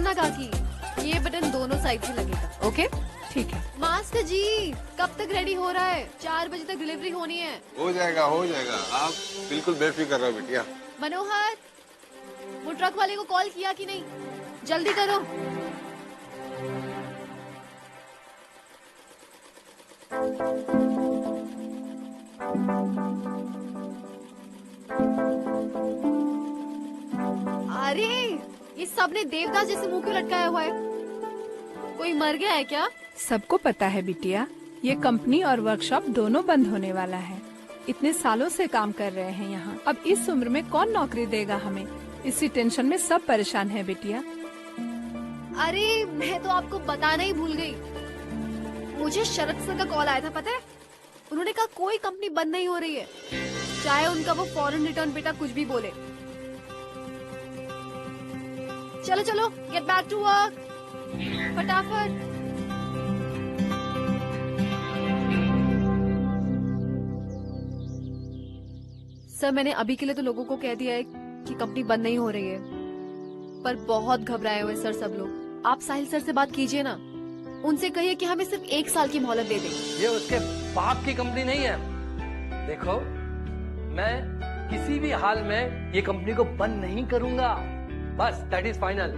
ना काकी, ये बटन दोनों साइड से लगेगा। ओके ठीक है। मास्टर जी कब तक रेडी हो रहा है? 4 बजे तक डिलीवरी होनी है। हो जाएगा आप बिल्कुल बेफिक्र रहो बिटिया। मनोहर, वो ट्रक वाले को कॉल किया कि नहीं? जल्दी करो। अरे ये सबने देवदास जैसे मुंह क्यों लटकाया हुआ है? कोई मर गया है क्या? सबको पता है बिटिया, ये कंपनी और वर्कशॉप दोनों बंद होने वाला है। इतने सालों से काम कर रहे हैं यहाँ, अब इस उम्र में कौन नौकरी देगा हमें? इसी टेंशन में सब परेशान है बिटिया। अरे मैं तो आपको बताना ही भूल गई, मुझे शरद सर का कॉल आया था पता है? उन्होंने कहा कोई कंपनी बंद नहीं हो रही है, चाहे उनका वो फॉरेन रिटर्न बेटा कुछ भी बोले। चलो चलो गेट बैक टू वर्क फटाफट। सर मैंने अभी के लिए तो लोगों को कह दिया है कि कंपनी बंद नहीं हो रही है, पर बहुत घबराए हुए सर सब लोग। आप साहिल सर से बात कीजिए ना, उनसे कहिए कि हमें सिर्फ 1 साल की मोहलत दे दें। ये उसके बाप की कंपनी नहीं है। देखो, मैं किसी भी हाल में ये कंपनी को बंद नहीं करूंगा, बस दैट इज फाइनल।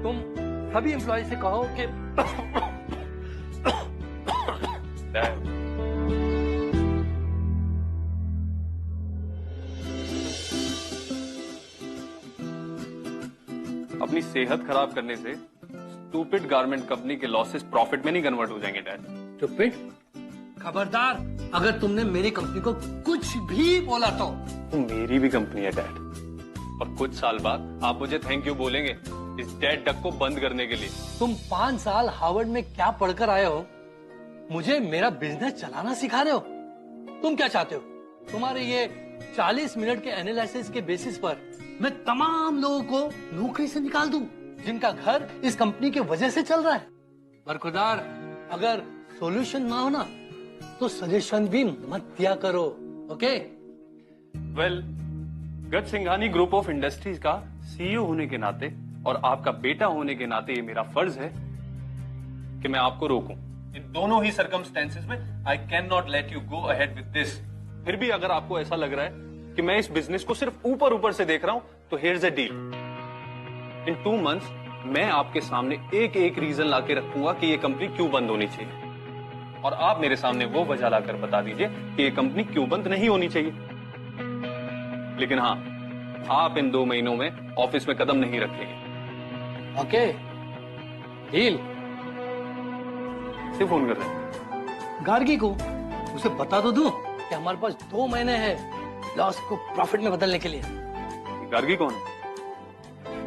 तुम सभी एम्प्लॉय से कहो कि अपनी सेहत खराब करने से स्टूपिड गारमेंट कंपनी के लॉसेस प्रॉफिट में नहीं कन्वर्ट हो जाएंगे डैड। स्टूपिड? खबरदार, अगर तुमने मेरी कंपनी को कुछ भी बोला तो मेरी भी कंपनी है डैड, और कुछ साल बाद आप मुझे थैंक यू बोलेंगे इस डेड डक को बंद करने के लिए। तुम 5 साल हार्वर्ड में क्या पढ़कर आए हो, मुझे मेरा बिजनेस चलाना सिखा रहे हो? तुम क्या चाहते हो? तुम्हारे ये 40 मिनट के एनालिसिस के बेसिस पर मैं तमाम लोगों को नौकरी से निकाल दूं जिनका घर इस कंपनी की वजह से चल रहा है। बरखुदार, अगर सॉल्यूशन ना हो ना तो सजेशन भी मत दिया करो, ओके? वेल, गट सिंघानी ग्रुप ऑफ इंडस्ट्रीज का सीईओ होने के नाते और आपका बेटा होने के नाते ये मेरा फर्ज है कि मैं आपको रोकूं। इन दोनों ही सर्कमस्टेंसेस में I can not let you go ahead with this. फिर भी अगर आपको ऐसा लग रहा है कि मैं इस बिजनेस को सिर्फ ऊपर ऊपर से देख रहा हूं, तो here's a deal. In 2 months मैं आपके सामने एक एक रीजन लाके रखूंगा कि ये कंपनी क्यों बंद होनी चाहिए, और आप मेरे सामने वो वजह लाकर बता दीजिए कि ये कंपनी क्यों बंद नहीं होनी चाहिए। लेकिन हाँ, आप इन 2 महीनों में ऑफिस में कदम नहीं रखेंगे। Okay, deal. सिर्फ फोन कर रहे हैं गार्गी को, उसे बता तो दूं कि हमारे पास 2 महीने हैं लॉस को प्रॉफिट में बदलने के लिए। गार्गी कौन है?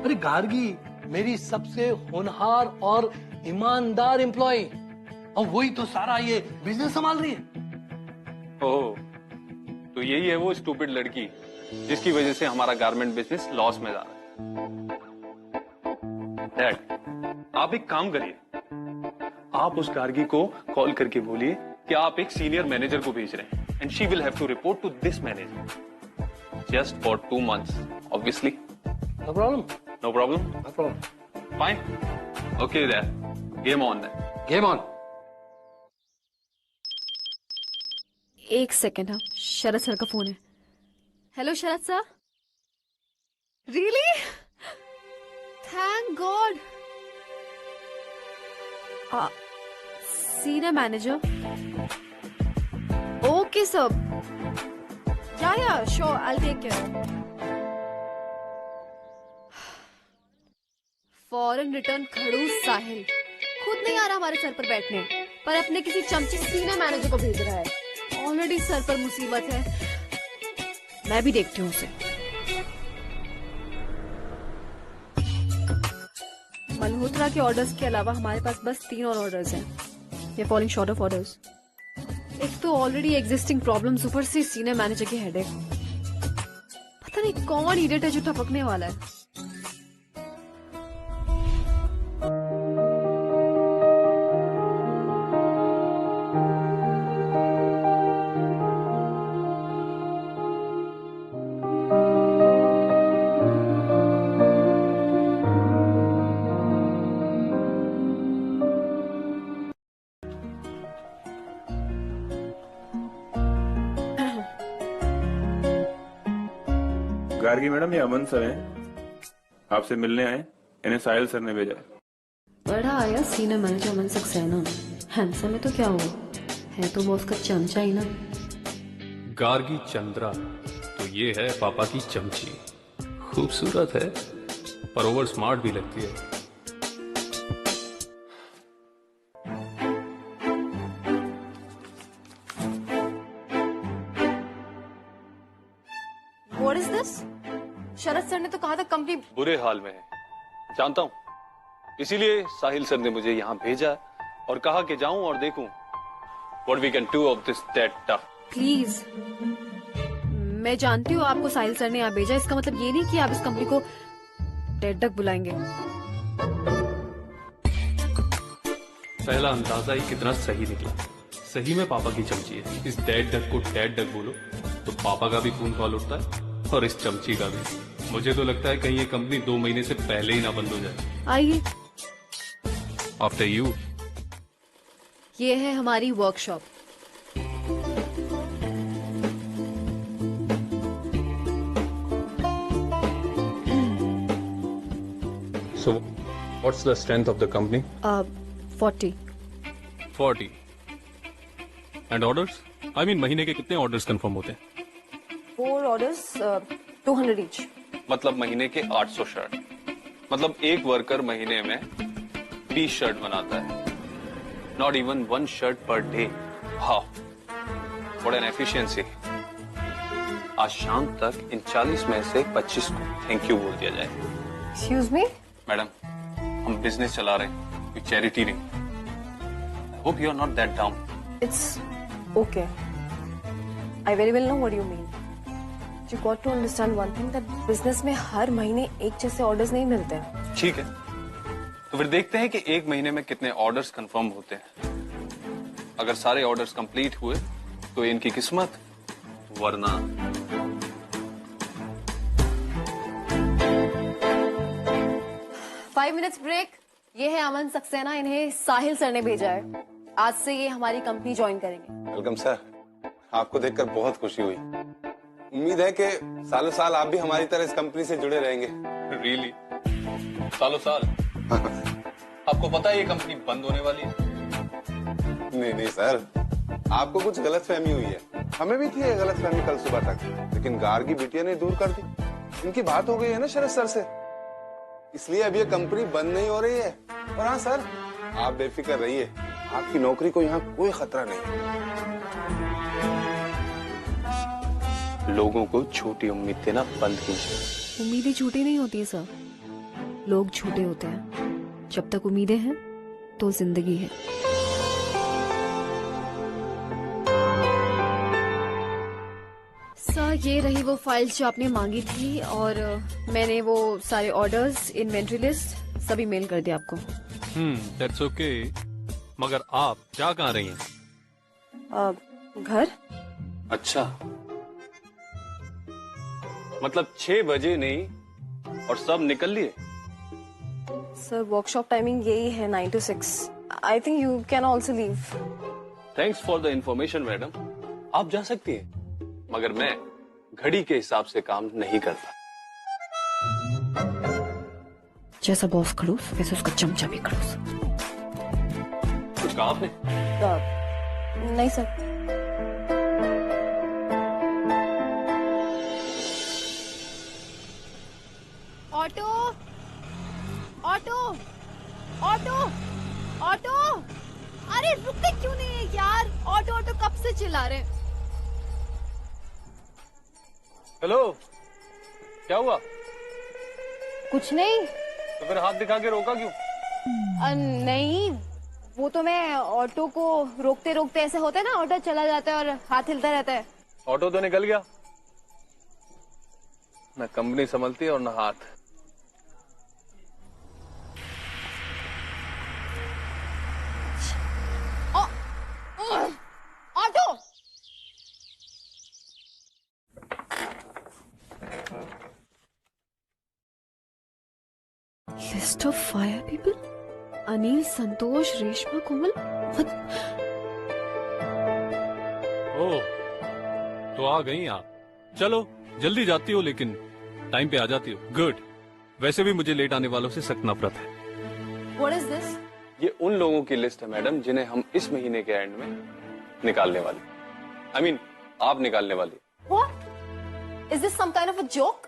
अरे गार्गी मेरी सबसे होनहार और ईमानदार एम्प्लॉय, और वही तो सारा ये बिजनेस संभाल रही है। ओह, तो यही है वो स्टूपिड लड़की जिसकी वजह से हमारा गारमेंट बिजनेस लॉस में जा रहा है। डैड, आप एक काम करिए, आप उस गार्गी को कॉल करके बोलिए कि आप एक सीनियर मैनेजर को भेज रहे हैं, and she will have to report to this manager just for 2 months, obviously. No problem, no problem, no problem. Fine, okay there, game on there. Game on. एक सेकेंड, हाँ शरद सर का फोन है। Hello Sharad sir. Really? Thank God. Senior manager? Okay sir, yeah sure, I take care. Foreign return खड़ूस साहिल खुद नहीं आ रहा हमारे सर पर बैठने, पर अपने किसी चमची सीनियर मैनेजर को भेज रहा है। ऑलरेडी सर पर मुसीबत है, मैं भी देखती हूँ उसे। मल्होत्रा के ऑर्डर्स के अलावा हमारे पास बस 3 और ऑर्डर्स हैं। We are falling short of orders. एक तो ऑलरेडी एग्जिस्टिंग प्रॉब्लम्स, ऊपर से सीनियर मैनेजर की हेडेक। पता नहीं कौन इडियट है जो टपकने वाला है। गार्गी मैडम, ये अमन सर हैं, आपसे मिलने आए। इन्हें साहिल सर ने भेजा है। बड़ा आया सीनियर मैनेजर अमन सक्सेना। हैंडसम है तो क्या हुआ, है तो बॉस का चमचा ही ना। गार्गी चंद्रा तो ये है पापा की चमची। खूबसूरत है पर ओवर स्मार्ट भी लगती है। What is this? Sharad sir ने तो कहा था कंपनी बुरे हाल में है, जानता हूं। इसीलिए साहिल सर ने मुझे यहाँ भेजा और कहा कि जाऊं और देखूं what we can do of this dead duck. Please. मैं जानती हूँ आपको साहिल सर ने यहाँ भेजा, इसका मतलब ये नहीं कि आप इस कंपनी को डेड डक बुलाएंगे। पहला अंदाजा ही कितना सही निकला। सही में पापा की चमची है। इस डेड डक को डेड डक बोलो तो पापा का भी खून खौल उठता है और इस चमची का भी। मुझे तो लगता है कहीं ये कंपनी 2 महीने से पहले ही ना बंद हो जाए। आइए, आफ्टर यू। ये है हमारी workshop. So, what's the strength of the company? 40। 40. And orders? I mean, महीने के कितने orders confirm होते हैं? 4 orders, 200 each। मतलब महीने के 800 शर्ट। मतलब एक वर्कर महीने में 20 शर्ट बनाता है। Not even 1 shirt per day. Wow. What an efficiency. आज शाम तक इन 40 में से 25 को थैंक यू बोल दिया जाए। Excuse me? मैडम, हम बिजनेस चला रहे हैं, कोई चैरिटी नहीं। I hope you are not that down. It's okay. I very well know what you mean. You got to understand one thing that business में हर महीने एक जैसे orders नहीं मिलते हैं। ठीक है, तो फिर देखते हैं कि एक महीने में कितने ऑर्डर्स कंफर्म होते हैं। अगर सारे ऑर्डर्स कंप्लीट हुए तो इनकी किस्मत, वरना 5 minutes ब्रेक। ये है अमन सक्सेना, इन्हें साहिल सर ने भेजा है। आज से ये हमारी कंपनी ज्वाइन करेंगे। वेलकम सर, आपको देखकर बहुत खुशी हुई। उम्मीद है कि सालों साल आप भी हमारी तरह इस कंपनी से जुड़े रहेंगे। रियली सालों साल। आपको पता है ये कंपनी बंद होने वाली है? नहीं नहीं सर, आपको कुछ गलतफहमी हुई है। हमें भी थी ये गलतफहमी कल सुबह तक, लेकिन गार्गी बिटिया ने दूर कर दी। इनकी बात हो गई है ना शरद सर से, इसलिए अब ये कंपनी बंद नहीं हो रही है। और हाँ सर, आप बेफिक्र रहिए, आपकी नौकरी को यहाँ कोई खतरा नहीं। लोगों को छोटी उम्मीद देना बंद कीजिए। उम्मीदें झूठी नहीं होती सर, लोग झूठे होते हैं। जब तक उम्मीदें हैं तो जिंदगी है। सर, ये रही वो फाइल्स जो आपने मांगी थी और मैंने वो सारे ऑर्डर्स, इन्वेंट्री लिस्ट सभी मेल कर दिया आपको। That's okay. मगर आप जा कहाँ रही हैं? घर? अच्छा, मतलब 6 बजे नहीं और सब निकल लिए? सर, वर्कशॉप टाइमिंग यही है 9 to 6। I think you can also leave. Thanks for the information madam. आप जा सकती हैं, मगर मैं घड़ी के हिसाब से काम नहीं करता। जैसा बॉस खड़ूस वैसे उसका चमचा भी खड़ूस। कुछ कहा आपने? नहीं sir. Auto, auto, auto, auto! अरे रुकते क्यों नहीं है यार? ऑटो ऑटो कब से चिल्ला रहे हैं? हेलो, क्या हुआ? कुछ नहीं। तो फिर हाथ दिखा के रोका क्यों? नहीं, वो तो मैं ऑटो को रोकते रोकते ऐसे होता है ना, ऑटो चला जाता है और हाथ हिलता रहता है। ऑटो तो निकल गया, ना कंपनी संभलती है और ना हाथ। Auto! List of fire people? Anil, Santosh, Reshma, Komal. Oh, तो आ गई आप। चलो, जल्दी जाती हो लेकिन टाइम पे आ जाती हो, गुड। वैसे भी मुझे लेट आने वालों से सख्त नफरत है। What is this? ये उन लोगों की लिस्ट है मैडम जिन्हें हम इस महीने के एंड में निकालने वाले, I mean, आप निकालने वाली। What? Is this some kind of a joke?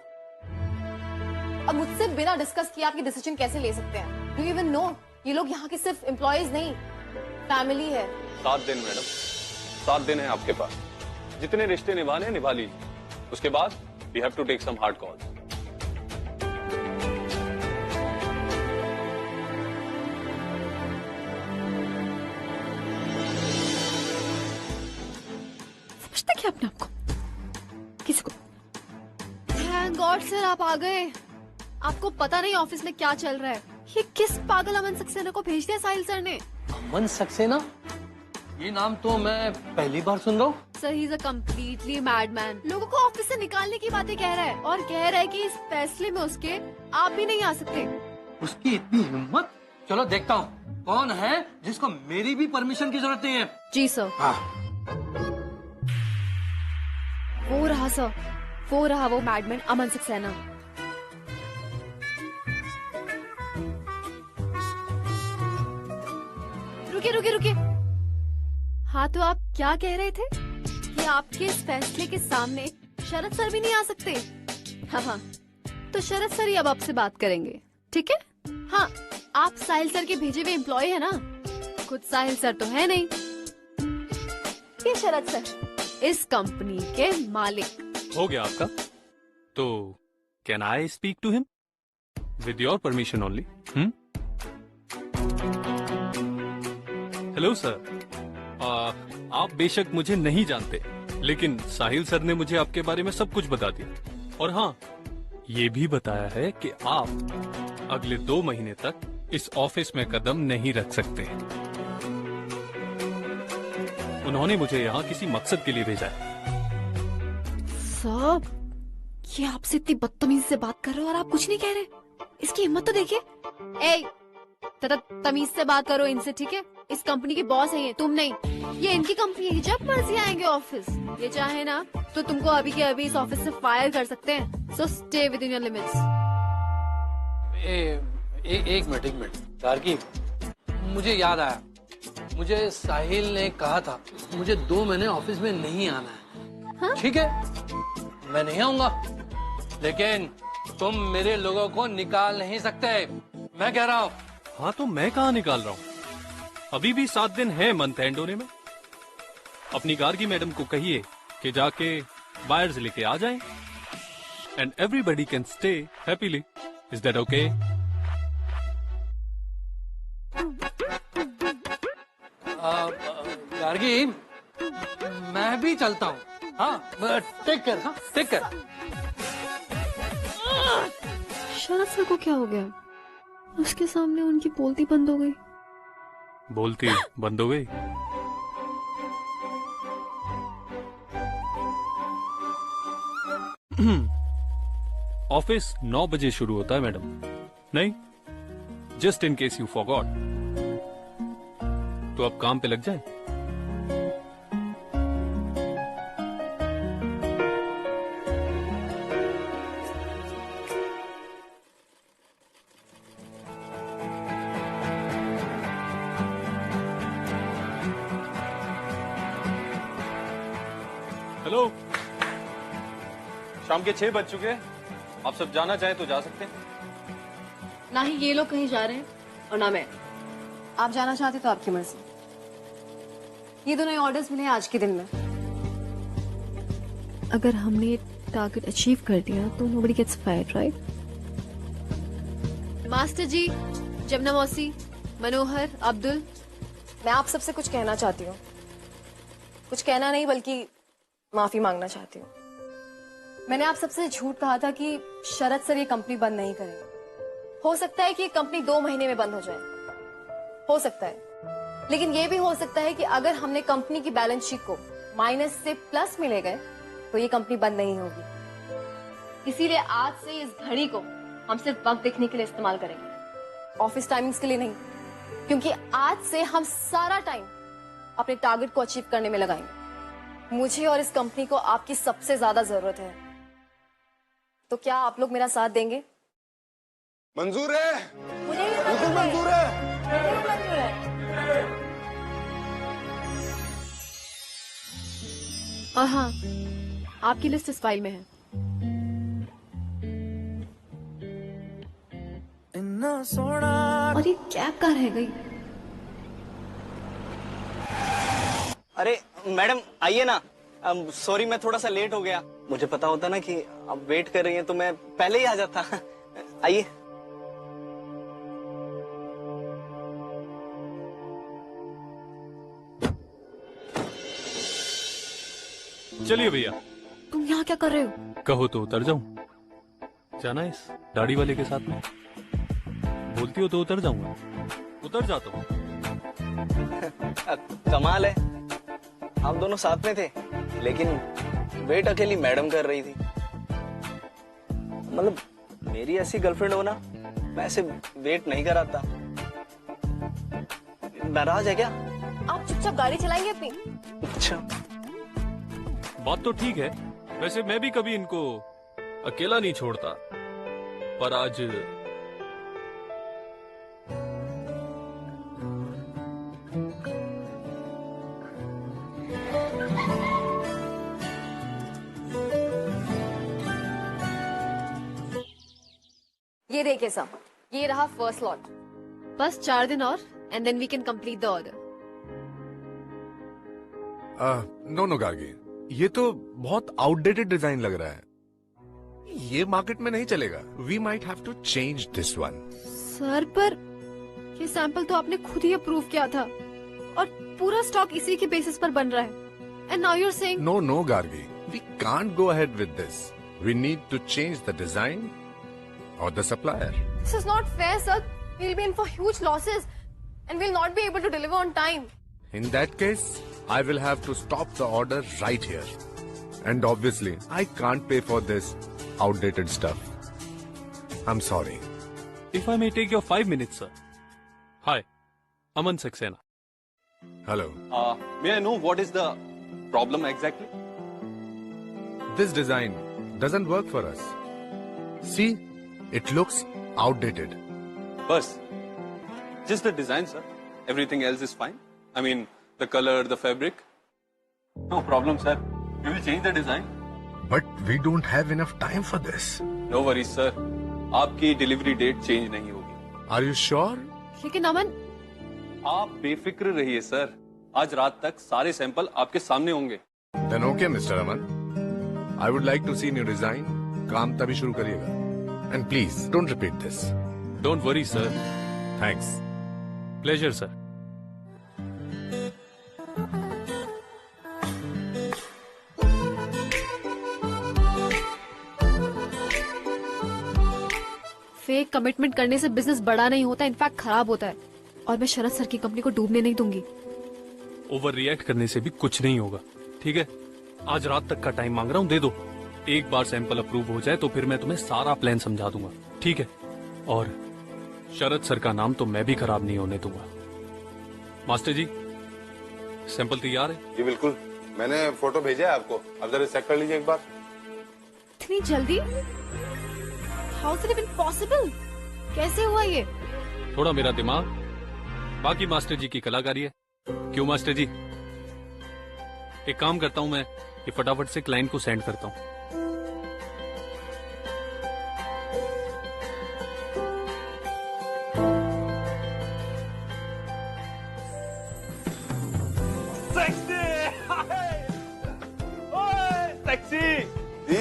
अब मुझसे बिना डिस्कस किए आपकी डिसीजन कैसे ले सकते हैं? Do you even know? ये लोग यहाँ के सिर्फ एम्प्लॉयज नहीं, फैमिली है। 7 दिन मैडम, 7 दिन है आपके पास। जितने रिश्ते निभाने हैं निभा लीजिए, उसके बाद we have to take some hard calls. समझते क्या अपने आपको? किसी को? थैंक गॉड सर आप आ गए। आपको पता नहीं ऑफिस में क्या चल रहा है। ये किस पागल अमन सक्सेना को भेज दिया साहिल सर ने? अमन सक्सेना? ये नाम तो मैं पहली बार सुन रहा हूँ। Sir he is a completely madman. लोगों को ऑफिस से निकालने की बातें कह रहा है और कह रहा है कि इस फैसले में उसके आप भी नहीं आ सकते। उसकी इतनी हिम्मत। चलो देखता हूँ कौन है जिसको मेरी भी परमिशन की जरूरत नहीं है। जी सर। हाँ। वो रहा सर, वो रहा वो मैडमैन अमन सक्सेना। रुके रुके रुके। हाँ तो आप क्या कह रहे थे कि आपके इस फैसले के सामने शरद सर भी नहीं आ सकते? हाँ हाँ, तो शरद सर ही अब आपसे बात करेंगे, ठीक है? हाँ, आप साहिल सर के भेजे हुए एम्प्लॉय है ना? खुद साहिल सर तो है नहीं। ये शरद सर इस कंपनी के मालिक। हो गया आपका? तो can I speak to him with your permission only? Hello sir, आप बेशक मुझे नहीं जानते, लेकिन साहिल सर ने मुझे आपके बारे में सब कुछ बता दिया। और हाँ, ये भी बताया है कि आप अगले 2 महीने तक इस ऑफिस में कदम नहीं रख सकते। उन्होंने मुझे यहाँ किसी मकसद के लिए भेजा है। साहब, ये आपसे इतनी बदतमीजी से बात कर रहे हो और आप कुछ नहीं कह रहे? इसकी हिम्मत तो देखिए। ए, तमीज से बात करो इनसे, ठीक है? इस कंपनी के बॉस है ये, तुम नहीं। ये इनकी कंपनी है, जब मर्जी आएंगे ऑफिस। ये चाहे ना तो तुमको अभी के अभी इस ऑफिस से फायर कर सकते हैं। So stay with in your limits. एक मिनट गार्गी, मुझे याद आया। मुझे साहिल ने कहा था मुझे 2 महीने ऑफिस में नहीं आना है। हाँ? ठीक है, मैं नहीं आऊंगा, लेकिन तुम मेरे लोगों को निकाल नहीं सकते। मैं कह रहा हूँ। हाँ, तो मैं कहाँ निकाल रहा हूँ? अभी भी 7 दिन है मंथ एंड होने में। अपनी गार्गी मैडम को कहिए कि जाके बायर्स लेके आ जाएं, and everybody can stay happily. Is that okay? Gargi, मैं भी चलता हूँ। हाँ, टेक केयर। हाँ, टेक केयर। शरद सर को क्या हो गया? उसके सामने उनकी बोलती बंद हो गई। बोलती बंद हो गई? ऑफिस 9 बजे शुरू होता है मैडम। नहीं, just in case you forgot, तो अब काम पे लग जाए। हेलो, शाम के 6 बज चुके हैं। आप सब जाना चाहें तो जा सकते हैं। ना ही ये लोग कहीं जा रहे हैं और ना मैं। आप जाना चाहते तो आपकी मर्जी। ये दोनों ऑर्डर्स मिले आज के दिन में। अगर हमने टारगेट अचीव कर दिया तो nobody gets fired, right? Master ji, Jamuna मौसी, मनोहर, अब्दुल, मैं आप सबसे कुछ कहना चाहती हूँ। कुछ कहना नहीं बल्कि माफी मांगना चाहती हूँ। मैंने आप सबसे झूठ कहा था कि शरद सर ये कंपनी बंद नहीं करेंगे। हो सकता है कि ये कंपनी 2 महीने में बंद हो जाए, हो सकता है, लेकिन ये भी हो सकता है कि अगर हमने कंपनी की बैलेंस शीट को माइनस से प्लस में ले गए तो ये कंपनी बंद नहीं होगी। इसीलिए आज से इस घड़ी को हम सिर्फ वक्त देखने के लिए इस्तेमाल करेंगे, ऑफिस टाइमिंग्स के लिए नहीं, क्योंकि आज से हम सारा टाइम अपने टारगेट को अचीव करने में लगाएंगे। मुझे और इस कंपनी को आपकी सबसे ज्यादा जरूरत है। तो क्या आप लोग मेरा साथ देंगे? मंजूर है, मुझे भी बिल्कुल मंजूर है। मंजूर है। और हाँ, आपकी लिस्ट इस फाइल में है। और ये कैब कहाँ रह गई? अरे मैडम आइए ना। सॉरी मैं थोड़ा सा लेट हो गया। मुझे पता होता ना कि आप वेट कर रही हैं तो मैं पहले ही आ जाता। आइए। चलिए भैया। तुम यहाँ क्या कर रहे हो? कहो तो उतर जाऊं। जाना इस दाढ़ी वाले के साथ में? बोलती हो तो उतर जाऊंगा। उतर जाता हूँ। कमाल है, आप दोनों साथ में थे लेकिन वेट अकेली मैडम कर रही थी। मतलब मेरी ऐसी गर्लफ्रेंड हो ना, मैं ऐसे वेट नहीं कराता। नाराज है क्या? आप चुपचाप गाड़ी चलाएंगे अपनी? अच्छा बात तो ठीक है। वैसे मैं भी कभी इनको अकेला नहीं छोड़ता, पर आज ये देखिए साहब, ये रहा फर्स्ट लॉट। बस 4 दिन और and then we can complete the order. No Gargi, ये तो बहुत आउटडेटेड डिजाइन लग रहा है। ये मार्केट में नहीं चलेगा। We might have to change this one. Sir, पर ये सैंपल तो आपने खुद ही अप्रूव किया था और पूरा स्टॉक इसी के बेसिस पर बन रहा है। And now you are saying no Gargi, we can't go ahead with this. We need to change the design और the supplier. This is not fair, sir. We'll be in for huge losses and we'll not be able to deliver on time. In that case, I will have to stop the order right here. And obviously, I can't pay for this outdated stuff. I'm sorry. if I may take your 5 minutes, sir. Hi, Aman Saxena. Hello. May I know what is the problem exactly? This design doesn't work for us. See, it looks outdated. Bus. Just the design, sir. Everything else is fine. I mean, the color, the fabric. No problem, sir. We will change the design. But we don't have enough time for this. No worries, sir. आपकी delivery date change नहीं होगी। Are you sure? लेकिन अमन, आप बेफिक्र रहिए sir. आज रात तक सारे सैंपल आपके सामने होंगे। Then okay, Mr. Aman. I would like to see new design. काम तभी शुरू करिएगा. And please, don't repeat this. Don't worry, sir. Thanks. Pleasure, sir. Fake commitment करने से बिजनेस बड़ा नहीं होता, इनफैक्ट खराब होता है। और मैं शरद सर की कंपनी को डूबने नहीं दूंगी। ओवर रिएक्ट करने से भी कुछ नहीं होगा, ठीक है? आज रात तक का टाइम मांग रहा हूँ, दे दो। एक बार सैंपल अप्रूव हो जाए तो फिर मैं तुम्हें सारा प्लान समझा दूंगा, ठीक है? और शरद सर का नाम तो मैं भी खराब नहीं होने दूंगा। मास्टर जी, सैंपल तैयार है? जी बिल्कुल, मैंने फोटो भेजा है आपको, अब जरा चेक कर लीजिए एक बार। इतनी जल्दी? How is it even possible? कैसे हुआ ये? थोड़ा मेरा दिमाग, बाकी मास्टर जी की कलाकारी है। क्यों मास्टर जी? एक काम करता हूं, मैं ये फटाफट से क्लाइंट को सेंड करता हूं। टैक्सी। जी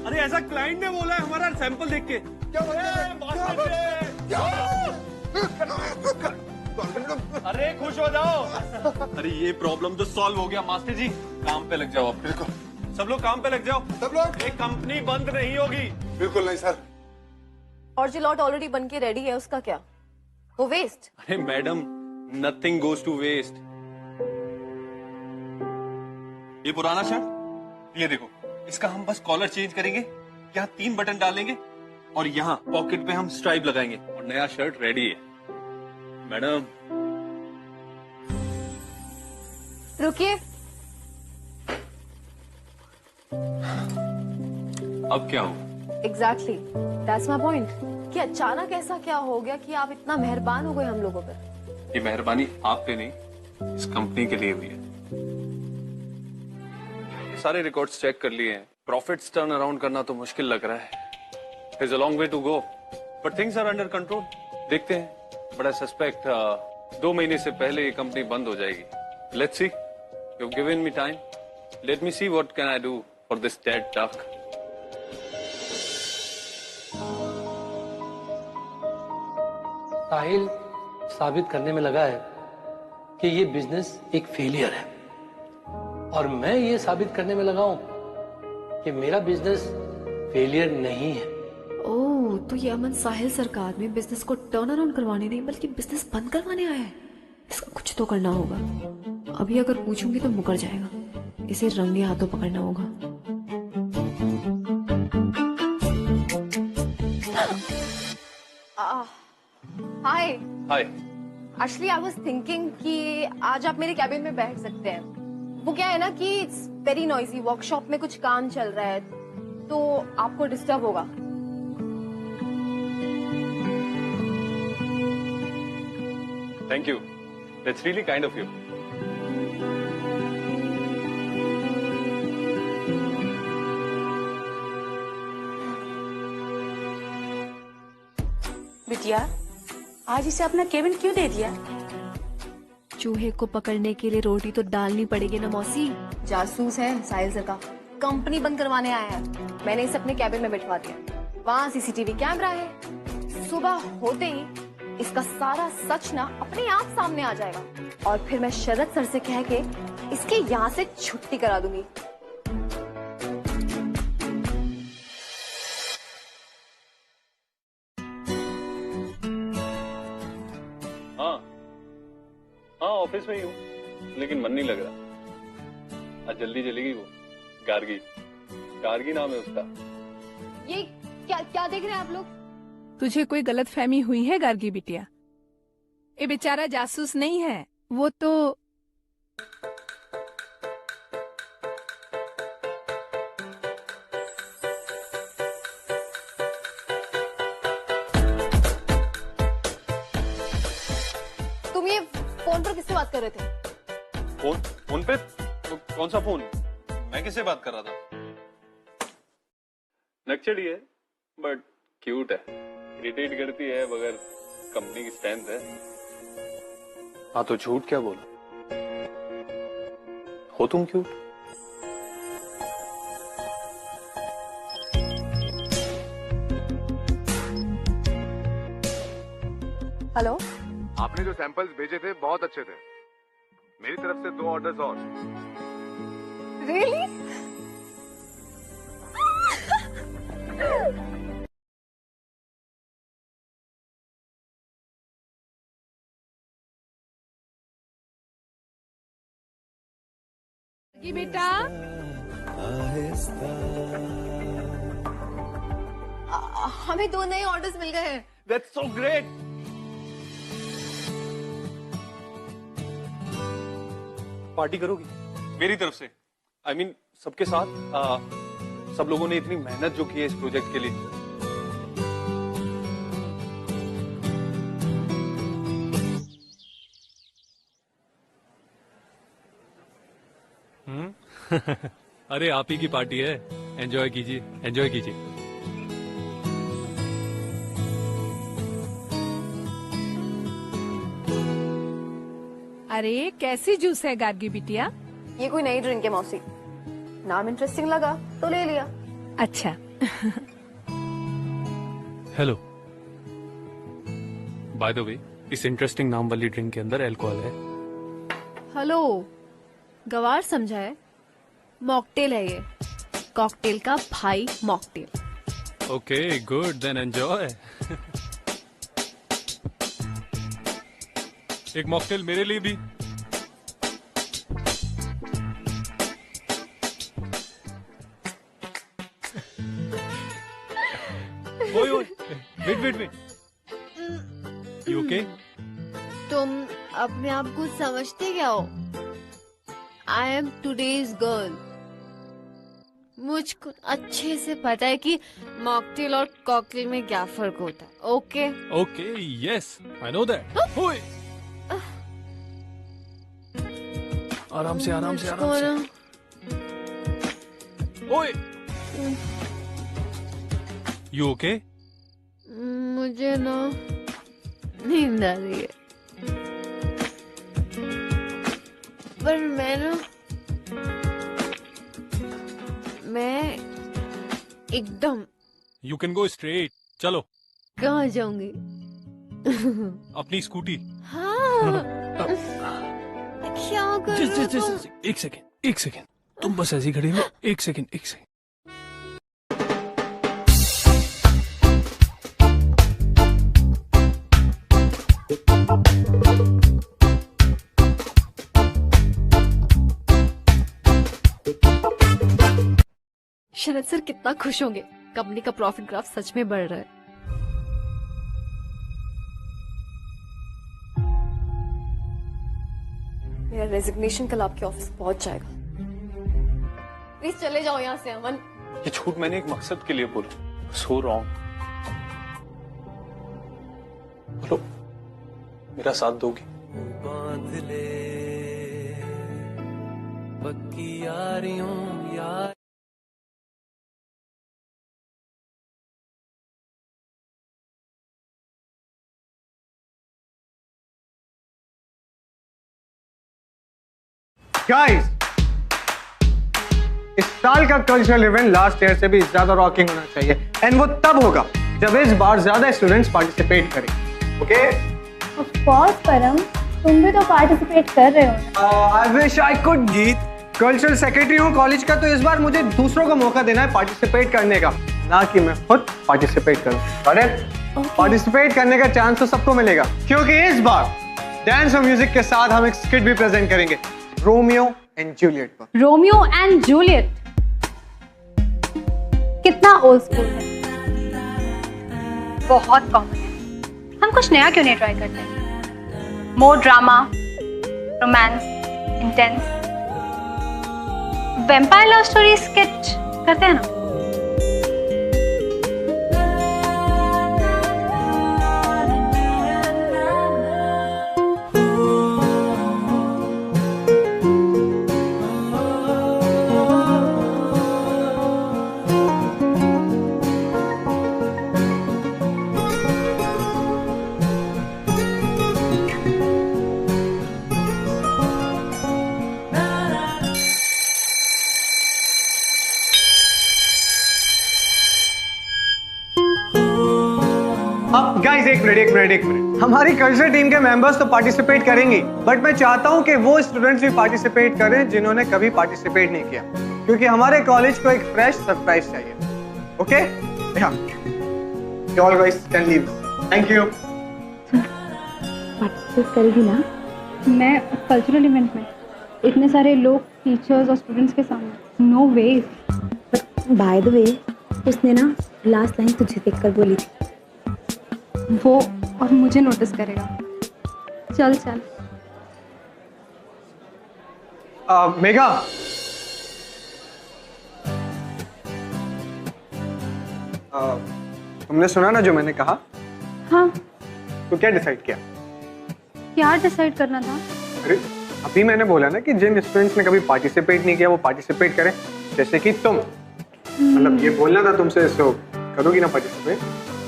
अरे ऐसा क्लाइंट ने बोला है हमारा सैंपल देख के। अरे खुश हो जाओ। अरे ये प्रॉब्लम तो सॉल्व हो गया मास्टर जी, काम पे लग जाओ आप। बिल्कुल, सब लोग काम पे लग जाओ। सब लोग। ये कंपनी बंद नहीं होगी। बिल्कुल नहीं सर। और जो लॉट ऑलरेडी बन के रेडी है उसका क्या? वो वेस्ट। अरे madam, nothing goes to waste. ये पुराना शर्ट, ये देखो, इसका हम बस कॉलर चेंज करेंगे, यहाँ 3 बटन डालेंगे और यहाँ पॉकेट पे हम स्ट्राइप लगाएंगे और नया शर्ट रेडी है। मैडम रुकिए। अब क्या हो? एग्जैक्टली, दैट्स माई पॉइंट कि अचानक ऐसा क्या हो गया कि आप इतना मेहरबान हो गए हम लोगों पर। ये मेहरबानी आप पे नहीं, इस कंपनी के लिए हुई है। ये सारे रिकॉर्ड्स चेक कर लिए हैं। प्रॉफिट्स टर्न अराउंड करना तो मुश्किल लग रहा है। There's a long way to go, but things are under control. देखते हैं, बड़ा सस्पेक्ट 2 महीने से पहले ये कंपनी बंद हो जाएगी। Let's see. You've given me time. Let me see what can I do for this dead duck. साहिल साबित करने में लगा है कि ये बिजनेस एक फेलियर है, और मैं ये साबित करने में लगा हूं कि मेरा बिजनेस फेलियर नहीं है। ओह, तो ये अमन साहिल सरकार में बिजनेस को टर्न अराउंड करवाने नहीं बल्कि बिजनेस बंद करवाने आया है। इसका कुछ तो करना होगा। अभी अगर पूछूंगी तो मुकर जाएगा। इसे रंगे हाथों पकड़ना होगा। हाय। हाय। एक्चुअली आई वाज थिंकिंग कि आज आप मेरे कैबिन में बैठ सकते हैं। वो क्या है ना कि इट्स वेरी नॉइजी, वर्कशॉप में कुछ काम चल रहा है तो आपको डिस्टर्ब होगा। Thank you. That's really kind of you. बिटिया, आज इसे अपना केबिन क्यों दे दिया? चूहे को पकड़ने के लिए रोटी तो डालनी पड़ेगी ना मौसी। जासूस है साहिल सर का, कंपनी बंद करवाने आया है। मैंने इसे अपने कैबिन में बिठवा दिया। वहाँ सीसीटीवी कैमरा है। सुबह होते ही इसका सारा सच ना अपने आप सामने आ जाएगा और फिर मैं शरद सर से कह के इसके यहाँ से छुट्टी करा दूंगी। हाँ हाँ, ऑफिस में ही हूँ, लेकिन मन नहीं लग रहा। आज जल्दी चलेगी वो। गार्गी, गार्गी नाम है उसका। ये क्या क्या देख रहे हैं आप लोग? तुझे कोई गलत फहमी हुई है गार्गी बिटिया? ये बेचारा जासूस नहीं है, वो तो तुम ये फोन पर किससे बात कर रहे थे? फोन पे? कौन सा फोन? मैं किससे बात कर रहा था? नक्चड़ी है बट क्यूट है। इरिटेट करती है मगर कंपनी की स्ट्रेंथ है। हाँ तो झूठ क्या बोला? हो तुम क्यूट? हेलो। आपने जो सैंपल्स भेजे थे बहुत अच्छे थे। मेरी तरफ से 2 ऑर्डर्स और। रियली? बेटा, हमें 2 नए ऑर्डर्स मिल गए हैं। That's so great. पार्टी करोगी मेरी तरफ से? I mean, सबके साथ। सब लोगों ने इतनी मेहनत जो की है इस प्रोजेक्ट के लिए। अरे आप ही की पार्टी है, एंजॉय कीजिए, एंजॉय कीजिए। अरे कैसी जूस है गार्गी बिटिया? ये कोई नई ड्रिंक है मौसी, नाम इंटरेस्टिंग लगा तो ले लिया। अच्छा। हेलो, बाय द वे, इस इंटरेस्टिंग नाम वाली ड्रिंक के अंदर अल्कोहल है। हेलो, गवार समझा है? मॉकटेल है ये, कॉकटेल का भाई mocktail. Okay good, then enjoy. एक मॉकटेल मेरे लिए भी। ओए ओए, wait wait wait, you okay? तुम अपने आप को समझते क्या हो? I am today's girl. मुझको अच्छे से पता है कि मॉकटेल और कॉकटेल में क्या फर्क होता है। Okay okay yes I know that. ओए आराम से आराम से आराम से। ओए यू ओके? मुझे ना नींद आ रही है, पर मैं एकदम। You can go straight. चलो। कहाँ जाऊंगी? अपनी स्कूटी। हाँ क्या करूं? एक सेकेंड तुम बस ऐसी खड़ी हो। एक सेकेंड शरद सर कितना खुश होंगे, कंपनी का प्रॉफिट ग्राफ सच में बढ़ रहा है। मेरा रेजिग्नेशन कल आपके ऑफिस पहुंच जाएगा। प्लीज चले जाओ यहाँ से अमन। ये झूठ मैंने एक मकसद के लिए बोला। So wrong. बोलो, मेरा साथ दोगी? बांध ले पक्की यारियों यार। गाइस, इस साल का कल्चरल इवेंट लास्ट ईयर से भी ज्यादा रॉकिंग होना चाहिए, एंड वो तब होगा जब इस बार ज्यादा स्टूडेंट्स पार्टिसिपेट करें। ओके? ऑफ कोर्स परम, तुम भी तो पार्टिसिपेट कर रहे हो। I wish I could. गीत, कल्चरल सेक्रेटरी हूँ कॉलेज का, तो इस बार मुझे दूसरों को मौका देना है पार्टिसिपेट करने का, ना कि मैं खुद पार्टिसिपेट करूँ। पार्टिसिपेट करने का चांस तो सबको मिलेगा, क्योंकि इस बार डांस और म्यूजिक के साथ हम एक स्किट भी प्रेजेंट करेंगे, रोमियो एंड जूलियट पर। रोमियो एंड जूलियट कितना ओल्ड स्कूल है, बहुत कॉमन है। हम कुछ नया क्यों नहीं ट्राई करते? मोर drama, romance, intense, vampire love story skit करते हैं ना? अब गाइस एक मिनट, हमारी कल्चर टीम के मेंबर्स तो पार्टिसिपेट करेंगे, बट मैं चाहता हूं कि वो स्टूडेंट्स भी पार्टिसिपेट करें जिन्होंने कभी पार्टिसिपेट नहीं किया, क्योंकि हमारे कॉलेज को एक फ्रेश सरप्राइज चाहिए। Okay? All guys can leave. Thank you. Participate करेगी ना? मैं कल्चरल इवेंट में इतने सारे लोग, टीचर्स और स्टूडेंट्स के सामने, no way. By the way, उसने ना लास्ट लाइन तुझे देखकर बोली थी, वो और मुझे नोटिस करेगा। चल चल। मेघा, तुमने सुना ना जो मैंने कहा? हाँ। तो क्या डिसाइड किया? क्या डिसाइड करना था? अरे अभी मैंने बोला ना कि जिन स्टूडेंट्स ने कभी पार्टिसिपेट नहीं किया वो पार्टिसिपेट करें, जैसे कि तुम। मतलब ये बोलना था तुमसे, सो करोगी ना पार्टिसिपेट?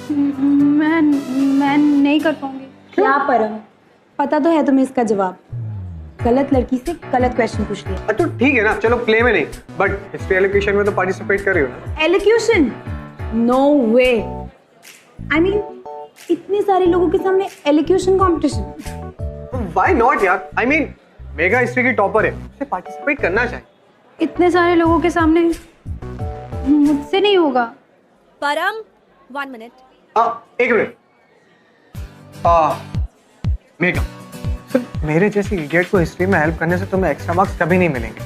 मैं नहीं कर पाऊंगी। क्या परम, पता तो है तुम्हें इसका जवाब। गलत लड़की से गलत क्वेश्चन पूछ लिया। तो ठीक है ना, चलो प्ले में नहीं, बट हिस्ट्री एलोक्यूशन में तो पार्टिसिपेट कर रही हो ना? Elocution? No way. I mean इतने सारे लोगों के सामने एलोक्यूशन कंपटीशन। व्हाई नॉट यार? आई मीन मेगा हिस्ट्री की टॉपर है, उसे पार्टिसिपेट करना चाहिए। इतने सारे लोगों के सामने मुझसे नहीं होगा। परम, 1 मिनट। एक मिनट। मेगा, मेरे जैसे इडियट को हिस्ट्री में हेल्प करने से तुम्हें एक्स्ट्रा मार्क्स कभी नहीं मिलेंगे।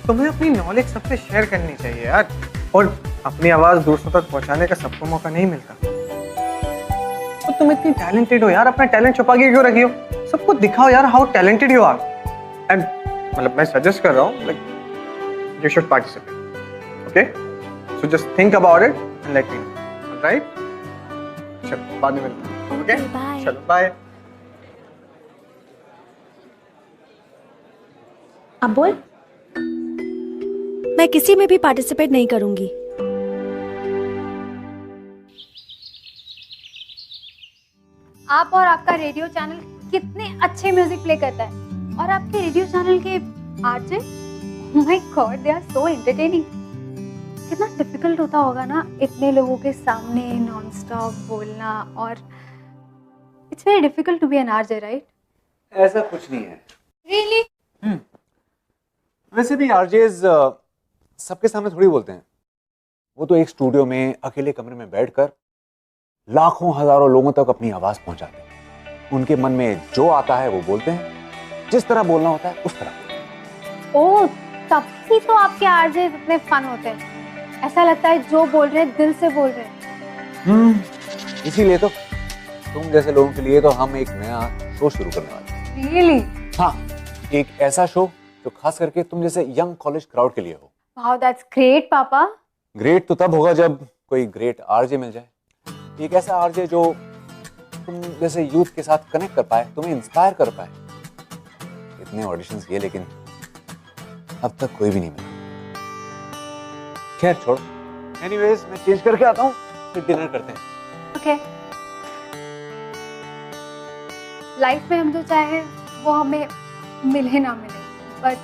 तुम्हें अपनी नॉलेज सबसे शेयर करनी चाहिए यार, और अपनी आवाज दूसरों तक पहुंचाने का सबको मौका नहीं मिलता। तो तुम इतनी टैलेंटेड हो यार, अपना टैलेंट छुपा के क्यों रखी हो? सबको दिखाओ यार how talented you are. And मतलब मैं सजेस्ट कर रहा हूँ, like you should participate. Okay? So just think about it and let me know, right? चलो बाद में मिलते हैं, ओके? चलो बाय। अब बोल। मैं किसी में भी पार्टिसिपेट नहीं करूंगी। आप और आपका रेडियो चैनल कितने अच्छे म्यूजिक प्ले करता है, और आपके रेडियो चैनल के RJ, my god they are so entertaining. कितना डिफिकल्ट होता होगा ना इतने लोगों के सामने नॉन स्टॉप बोलना, और it's very difficult to be an RJ, right? ऐसा कुछ नहीं है। रियली? वैसे भी आरजेज सबके सामने थोड़ी बोलते हैं। वो तो एक स्टूडियो में अकेले कमरे में बैठकर लाखों हजारों लोगों तक अपनी आवाज पहुंचाते हैं। उनके मन में जो आता है वो बोलते हैं, जिस तरह बोलना होता है उस तरह। ओह, तब ही तो आपके आरजे इतने फन होते हैं। ऐसा लगता है जो बोल रहे हैं दिल से बोल रहे हैं। इसीलिए तो तुम जैसे लोगों के लिए तो हम एक नया शो शुरू करने वाले हैं। रियली? हाँ, एक ऐसा शो जो खास करके तुम जैसे यंग कॉलेज क्राउड के लिए हो। वाओ, दैट्स ग्रेट पापा। ग्रेट तो तब होगा जब कोई ग्रेट आरजे मिल जाए। एक ऐसा आरजे जो तुम जैसे यूथ के साथ कनेक्ट कर पाए, तुम्हें इंस्पायर कर पाए। इतने ऑडिशंस किए लेकिन अब तक कोई भी नहीं मिला। खैर छोड़, एनीवेज मैं चेंज करके आता हूँ, फिर डिनर करते हैं। ओके। लाइफ में हम जो चाहे वो हमें मिले ना मिले, बट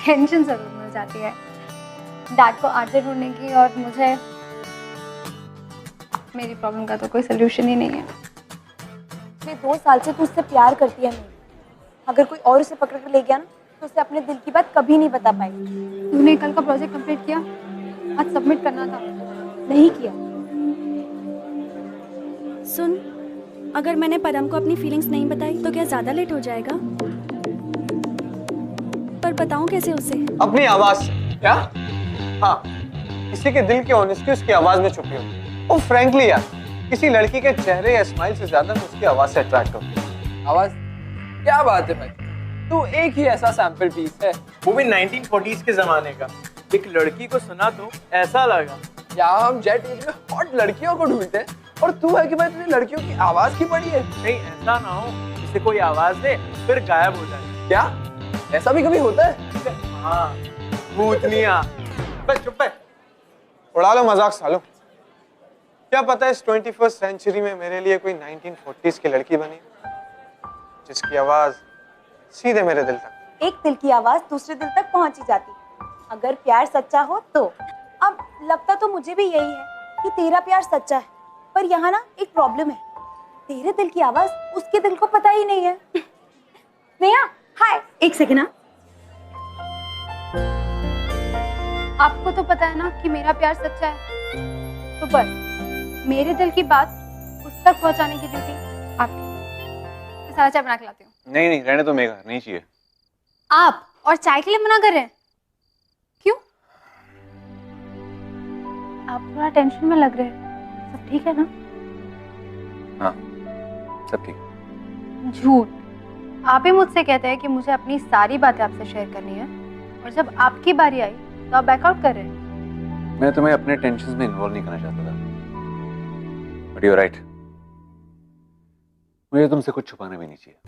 टेंशन जरूर मिल जाती है। डैड को आरजे ढूंढने की, और मुझे मेरी प्रॉब्लम का तो कोई सोल्यूशन ही नहीं है। पिछले 2 साल से तू उससे प्यार करती है। नहीं, अगर कोई और उसे पकड़ कर ले गया ना तो उसे अपने दिल की बात कभी नहीं बता पाई। तूने कल का प्रोजेक्ट कंप्लीट किया? आज सबमिट करना था। नहीं किया। सुन, अगर मैंने परम को अपनी फीलिंग्स नहीं बताई तो क्या ज्यादा लेट हो जाएगा? पर बताऊं कैसे उसे? अपनी आवाज से। क्या? हाँ, किसी के दिल की ऑनेस्टी उसकी आवाज में छुपी होती है। और फ्रैंकली यार, किसी लड़की के चेहरे या स्माइल से ज्यादा मैं उसकी आवाज से अट्रैक्ट होती हूँ। आवाज? क्या बात है भाई, तू एक ही ऐसा सैंपल पीस है, वो भी 1940s के जमाने का। एक लड़की को सुना तो ऐसा लगा क्या हम जेट एज में हॉट लड़कियों को ढूंढते हैं, और तू है कि भाई तुझे लड़कियों की आवाज की पड़ी है। नहीं, ऐसा ना हो जिसे कोई आवाज दे फिर गायब हो जाए। क्या ऐसा भी कभी होता है? हाँ, भूतनिया। बस चुप है, उड़ा लो मजाक सालो। क्या पता इस 21st सेंचुरी में मेरे लिए कोई 1940s की लड़की बनी जिसकी आवाज सीधे मेरे दिल तक। एक दिल की आवाज दूसरे दिल तक पहुंच ही जाती, अगर प्यार सच्चा हो तो। अब लगता तो मुझे भी यही है कि तेरा प्यार सच्चा है, पर यहाँ ना एक प्रॉब्लम है। तेरे दिल की आवाज उसके दिल को पता ही नहीं है। नेहा, हाय। एक सेकेंड। ना आपको तो पता है ना कि मेरा प्यार सच्चा है, तो बस मेरे दिल की बात उस तक पहुंचाने की ड्यूटी आपकी। सारा चाय बना के लाती हूँ। नहीं नहीं, रहने तो मेघा, नहीं चाहिए। आप और चाय के लिए मना कर रहे हैं? क्यों? आप थोड़ा टेंशन में लग रहे हैं। सब ठीक है ना? हाँ, सब ठीक। झूठ। आप ही मुझसे कहते हैं कि मुझे अपनी सारी बातें आपसे शेयर करनी है, और जब आपकी बारी आई तो आप बैकआउट कर रहे हैं। मैं तुम्हें अपने टेंशन में इन्वॉल्व नहीं करना चाहता था, बट यू आर राइट, मुझे तुमसे कुछ छुपाना भी नहीं चाहिए।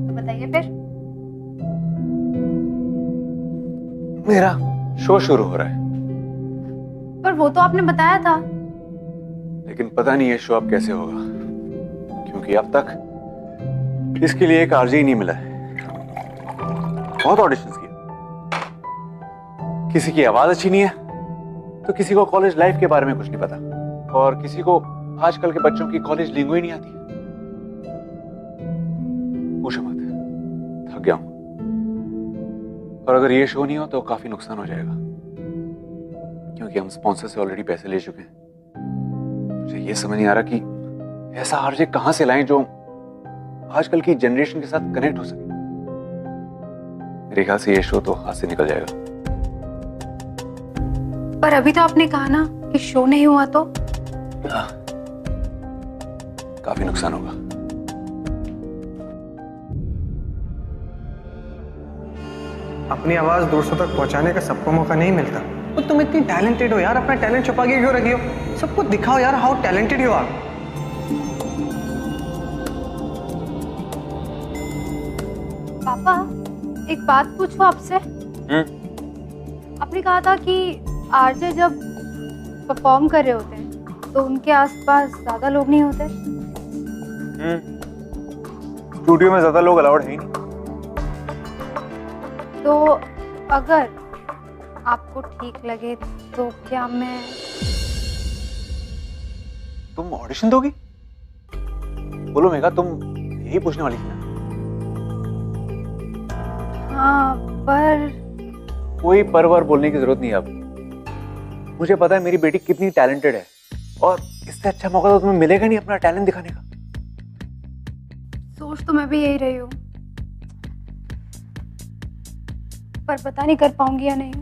तो बताइए फिर। मेरा शो शुरू हो रहा है। पर वो तो आपने बताया था। लेकिन पता नहीं ये शो अब कैसे होगा, क्योंकि अब तक इसके लिए एक आरजे ही नहीं मिला है। बहुत ऑडिशंस किए, किसी की आवाज अच्छी नहीं है, तो किसी को कॉलेज लाइफ के बारे में कुछ नहीं पता, और किसी को आजकल के बच्चों की कॉलेज लिंगो ही नहीं आती। पूछो मत, थक गया हूं, और अगर ये शो नहीं हो तो काफी नुकसान हो जाएगा, क्योंकि हम स्पॉन्सर से ऑलरेडी पैसे ले चुके हैं। मुझे ये समझ नहीं आ रहा कि ऐसा आरजे कहां से लाएं जो आजकल की जनरेशन के साथ कनेक्ट हो सके। मेरे ख्याल से ये शो तो हाथ से निकल जाएगा। पर अभी तो आपने कहा ना कि शो नहीं हुआ तो? हाँ, काफी नुकसान होगा। अपनी आवाज दूसरों तक पहुंचाने का सबको मौका नहीं मिलता। तो तुम इतनी टैलेंटेड हो यार, अपना टैलेंट छुपा के क्यों रखी हो? सबको दिखाओ यार हाउ टैलेंटेड यू आर। पापा, एक बात पूछूं आपसे? आपने कहा था कि आरजे जब परफॉर्म कर रहे होते हैं तो उनके आसपास ज्यादा लोग नहीं होते। स्टूडियो में ज्यादा लोग अलाउड है ही नहीं। तो अगर आपको ठीक लगे तो क्या मैं... तुम ऑडिशन दोगी? बोलो मेघा, तुम यही पूछने वाली थी ना? हाँ, पर कोई परवर बोलने की जरूरत नहीं अब। मुझे पता है मेरी बेटी कितनी टैलेंटेड है, और इससे अच्छा मौका तो तुम्हें मिलेगा नहीं अपना टैलेंट दिखाने का। सोच तो मैं भी यही रही हूँ, पर पता नहीं कर पाऊंगी या नहीं।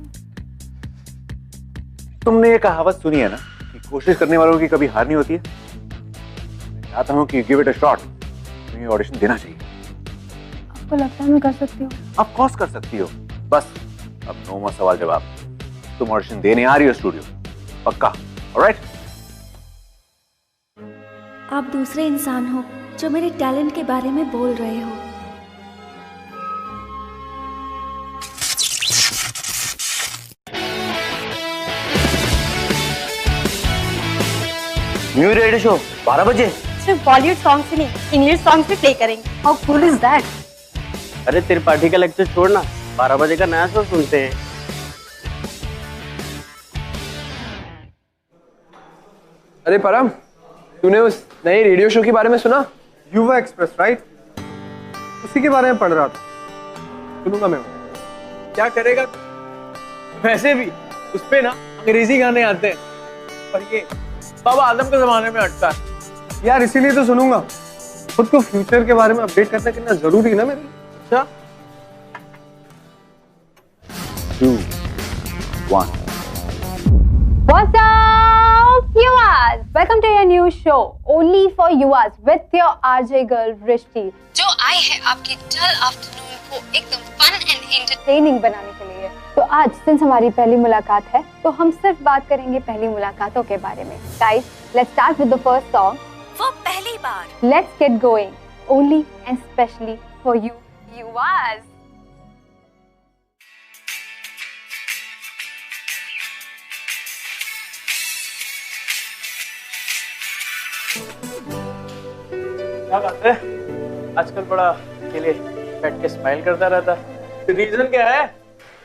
तुमने ये कहावत सुनी है ना कि कोशिश करने वालों की कभी हार नहीं होती है। मैं चाहता हूँ कि गिव इट अ शॉट। तुम्हें ऑडिशन देना चाहिए। आपको लगता है मैं कर सकती हूँ? ऑफ कोर्स कर सकती हो। बस अब नो मोर सवाल जवाब। तुम ऑडिशन देने आ रही हो स्टूडियो, पक्का? ऑलराइट? आप दूसरे इंसान हो जो मेरे टैलेंट के बारे में बोल रहे हो। न्यू रेडियो शो 12 बजे। सिर्फ बॉलीवुड सॉन्ग्स ही नहीं, इंग्लिश सॉन्ग्स भी प्ले करेंगे। How cool is that? अरे त्रिपाठी का लेक्चर छोड़ना, 12 बजे का नया शो सुनते हैं। अरे परम, तूने उस नए रेडियो शो के बारे में सुना? युवा एक्सप्रेस, राइट? उसी के बारे में पढ़ रहा था। सुनूंगा मैं। क्या करेगा? वैसे भी उस पे ना अंग्रेजी गाने आते हैं, और ये बाबा आदम के जमाने में अटका है। यार इसीलिए तो सुनूंगा। खुद को फ्यूचर के बारे में अपडेट करना कितना जरूरी है ना मेरे लिए। अच्छा, 2, 1। What's up, viewers? Welcome to your new show, only for viewers, with your RJ girl Vrishti, जो आई है आपकी डल आफ्टरनून को एकदम फन एंड एंटरटेनिंग बनाने के लिए। तो आज सिंस हमारी पहली मुलाकात है, तो हम सिर्फ बात करेंगे पहली मुलाकातों के बारे में। Guys, let's start with the first song. वो पहली बार। Let's get going, only and specially for you, viewers. क्या बात है? आजकल बड़ा अकेले बैठ के स्माइल करता रहता। रीजन क्या है?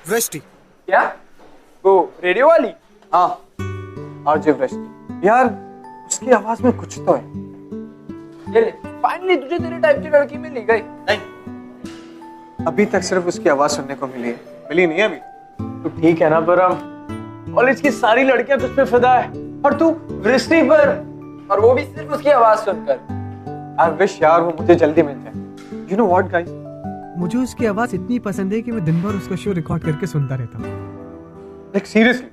वृष्टि। क्या? वो रेडियो वाली? हाँ, आरजे वृष्टि। यार उसकी आवाज में कुछ तो है। ये ले, फाइनली तुझे तेरे टाइप की लड़की मिल गई। नहीं, अभी तक सिर्फ उसकी आवाज सुनने को मिली है, मिली नहीं अभी। तो ठीक है ना परम, कॉलेज की सारी लड़कियां तुझ पे फिदा है, और तू वृष्टि पर, और वो भी सिर्फ उसकी आवाज सुनकर। आई विश यार वो मुझे जल्दी मिल जाए। यू नो व्हाट गाइस, मुझे उसकी आवाज इतनी पसंद है कि मैं दिन भर उसका शो रिकॉर्ड करके सुनता रहता हूँ। Like seriously.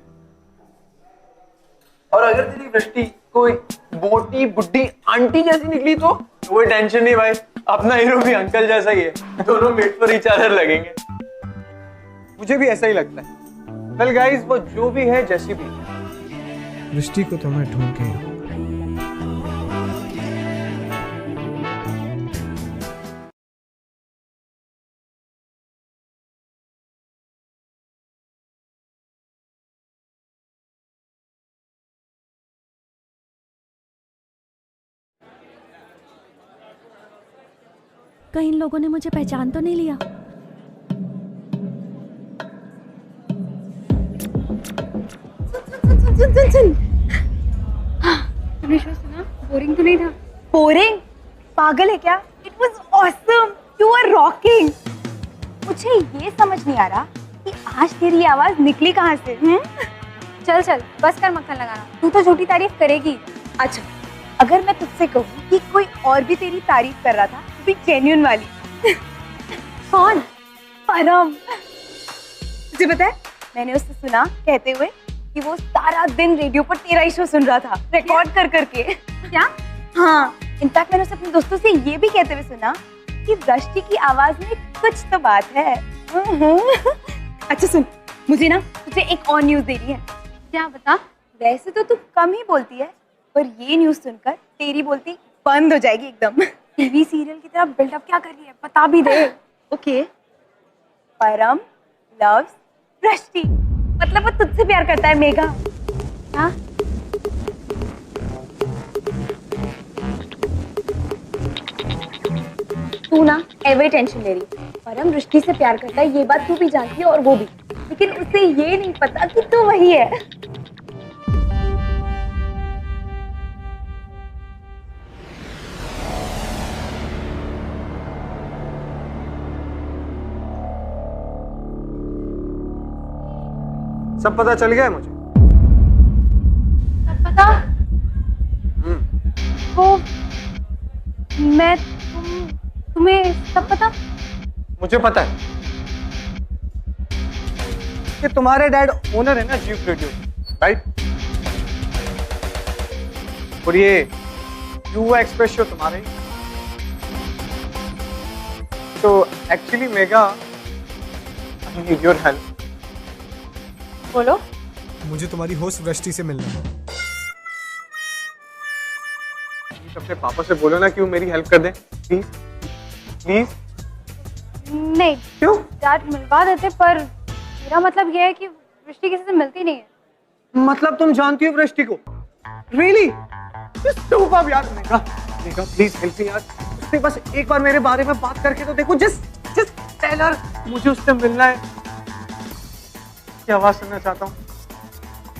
और अगर तेरी वृष्टि कोई मोटी बुड्ढी आंटी जैसी निकली तो कोई टेंशन नहीं भाई, अपना हीरो भी अंकल जैसा ही है, दोनों मेट फॉर ईच अदर लगेंगे। मुझे भी ऐसा ही लगता है। वेल गाइस, वो जो भी है जैसी भी, वृष्टि को तो मैं ढूंढ के ही कहीं इन लोगों ने मुझे पहचान तो नहीं लिया? सुन। तुमने शो सुना? बोरिंग तो नहीं था? बोरिंग? पागल है क्या? It was awesome, you are rocking. मुझे ये समझ नहीं आ रहा कि आज तेरी आवाज निकली कहाँ से? चल चल, बस कर मक्खन लगाना, तू तो झूठी तारीफ करेगी। अच्छा, अगर मैं तुझसे कहूँ कि कोई और भी तेरी तारीफ कर रहा था, भी जेन्युइन वाली। कौन? परम। तुझे पता है, मैंने उससे सुना कहते हुए कि वो सारा दिन रेडियो पर तेरा ही शो सुन रहा था, रिकॉर्ड कर करके। क्या? हाँ, इनफैक्ट मैंने उसे अपने दोस्तों से ये भी कहते हुए सुना कि वृष्टि की आवाज में कुछ तो बात है। अच्छा सुन, मुझे ना तुझे एक और न्यूज देनी है। क्या बता? वैसे तो तू कम ही बोलती है, पर ये न्यूज सुनकर तेरी बोलती बंद हो जाएगी एकदम। टीवी सीरियल की तरह बिल्डअप क्या कर रही है, बता भी दे। ओके, परम लव्स वृष्टि, मतलब वो तुझसे प्यार करता है मेघा। हाँ? तू ना एवरी टेंशन ले रही। परम वृष्टि से प्यार करता है, ये बात तू भी जानती है और वो भी, लेकिन उसे ये नहीं पता कि तू वही है। सब पता चल गया है मुझे। सब पता? वो मैं तुम्हें सब पता? मुझे पता है कि तुम्हारे डैड ओनर है ना जीव रेडियो, राइट? और ये युवा एक्सप्रेस शो तुम्हारे ही। तो actually mega, I need your help. बोलो। मुझे तुम्हारी होस्ट वृष्टि से मिलना है। अपने पापा से बोलो ना कि वो मेरी हेल्प कर दें, प्लीज प्लीज। नहीं क्यों? डैड मिलवा देते, पर मेरा मतलब ये है कि वृष्टि किसी से मिलती नहीं है। मतलब तुम जानती हो वृष्टि को? रियली? सुपर यार। Mega mega please help me यार, उससे बस एक बार मेरे बारे में बात करके तो देखो। जस्ट टेल हर मुझे उससे मिलना है, की आवाज सुनना चाहता हूँ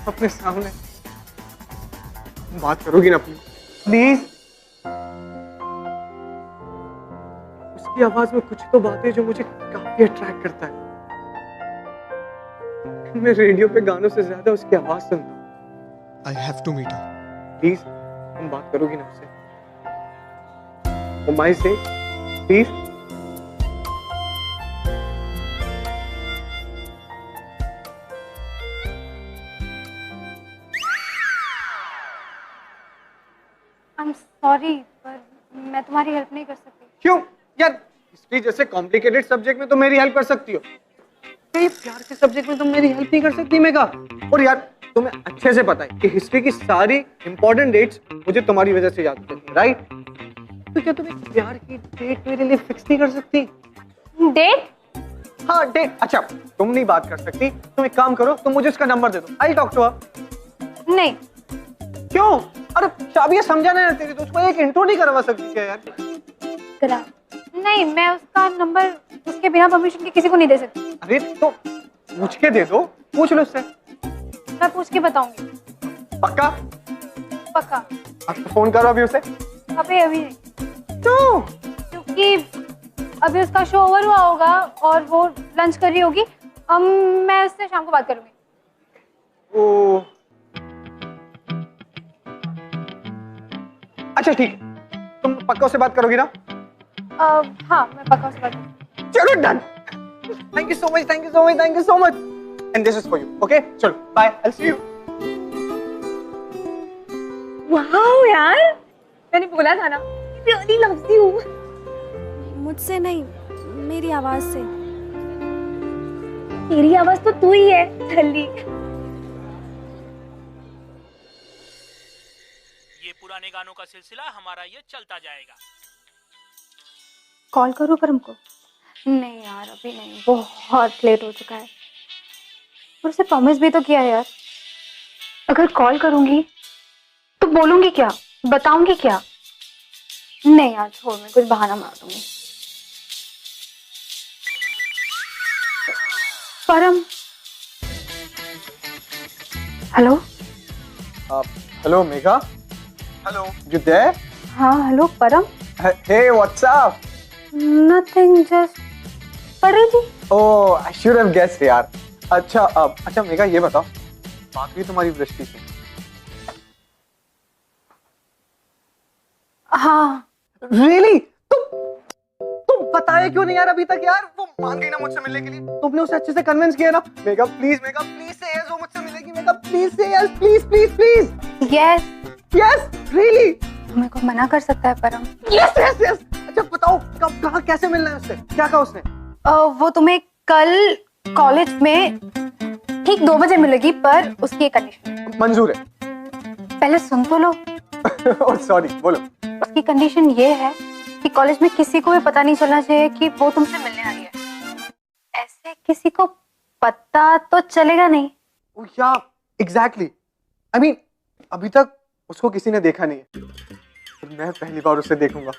अपने सामने। बात करोगी ना प्लीज? उसकी आवाज में कुछ तो बात है जो मुझे काफी अट्रैक्ट करता है। मैं रेडियो पे गानों से ज्यादा उसकी आवाज सुनता हूँ। I have to meet her. Please तुम बात करोगी ना उससे? माई से प्लीज। आई एम सॉरी, पर मैं तुम्हारी हेल्प नहीं कर सकती। क्यों यार? हिस्ट्री जैसे कॉम्प्लिकेटेड सब्जेक्ट में तो मेरी हेल्प कर सकती हो, ये प्यार के सब्जेक्ट में तुम मेरी हेल्प नहीं कर सकती मेगा? और यार तुम्हें अच्छे से पता है कि हिस्ट्री की सारी इंपॉर्टेंट डेट्स मुझे तुम्हारी वजह से याद रहती है, राइट? तो क्या तुम एक प्यार की डेट मेरे लिए फिक्स नहीं कर सकती? डेट? हाँ डेट। अच्छा तुम नहीं बात कर सकती, तुम एक काम करो, तुम मुझे उसका नंबर दे दो, आई टॉक टू हर। नहीं। क्यों? अरे शाबिया समझाना है तेरी दोस्त को, एक इंट्रो नहीं करवा सकती क्या यार? करा। नहीं, मैं उसका नंबर उसके बिना परमिशन के किसी को नहीं दे सकती। अरे तो पूछ के दे दो, पूछ लो उससे। मैं पूछ के बताऊंगी। पक्का? पक्का। अब फोन करो अभी उसे। अभी नहीं। क्यों? क्योंकि अभी उसका शो ओवर हुआ होगा और वो लंच कर रही होगी। मैं उससे शाम को बात करूंगी। ओ अच्छा ठीक है, तुम पक्का उससे बात करोगी ना? हाँ मैं पक्का उससे बात करूंगी। चलो done. Thank you so much, thank you so much, thank you so much. And this is for you, okay? चलो bye, I will see you. Wow यार, मैंने बोला था ना कि रियली लव्स यू। मुझसे नहीं, मेरी आवाज से। तेरी आवाज तो तू ही है जल्दी। ये पुराने गानों का सिलसिला हमारा ये चलता जाएगा। कॉल करूँ परम को? नहीं यार अभी नहीं, बहुत लेट हो चुका है। और उसे प्रॉमिस भी तो किया है यार। अगर कॉल करूंगी तो बोलूंगी क्या, बताऊंगी क्या? नहीं यार छोड़, मैं कुछ बहाना मार दूंगी। Param. Hello. Hello Megha. Hello, you there? हाँ hello Param. Hey what's up? Nothing, just पढ़ रही थी। Oh I should have guessed यार। अच्छा मेघा ये बताओ, बात हुई तुम्हारी वृष्टि से? हाँ। रियली? तुम बताया क्यों नहीं यार अभी तक यार? वो मान गई ना मुझसे मिलने के लिए, तुमने उसे अच्छे से कन्विंस किया ना? मेघा प्लीज से यस, वो मुझसे मिलेगी। मेघा प्लीज से yes, please please please. Yes yes really? मेरे को मना कर सकता है परम? Yes yes yes. अच्छा बताओ कब, कहाँ, कैसे मिलना है उससे? क्या कहा उसने? वो तुम्हें कल कॉलेज में ठीक 2 बजे मिलेगी, पर उसकी एक कंडीशन। मंजूर है। पहले सुन तो लो। सॉरी, बोलो। उसकी कंडीशन ये है कि कॉलेज में किसी को भी पता नहीं चलना चाहिए कि वो तुमसे मिलने आ रही है। ऐसे किसी को पता तो चलेगा नहीं। या एग्जैक्टली, आई मीन अभी तक उसको किसी ने देखा नहीं है, मैं पहली बार उसे देखूंगा।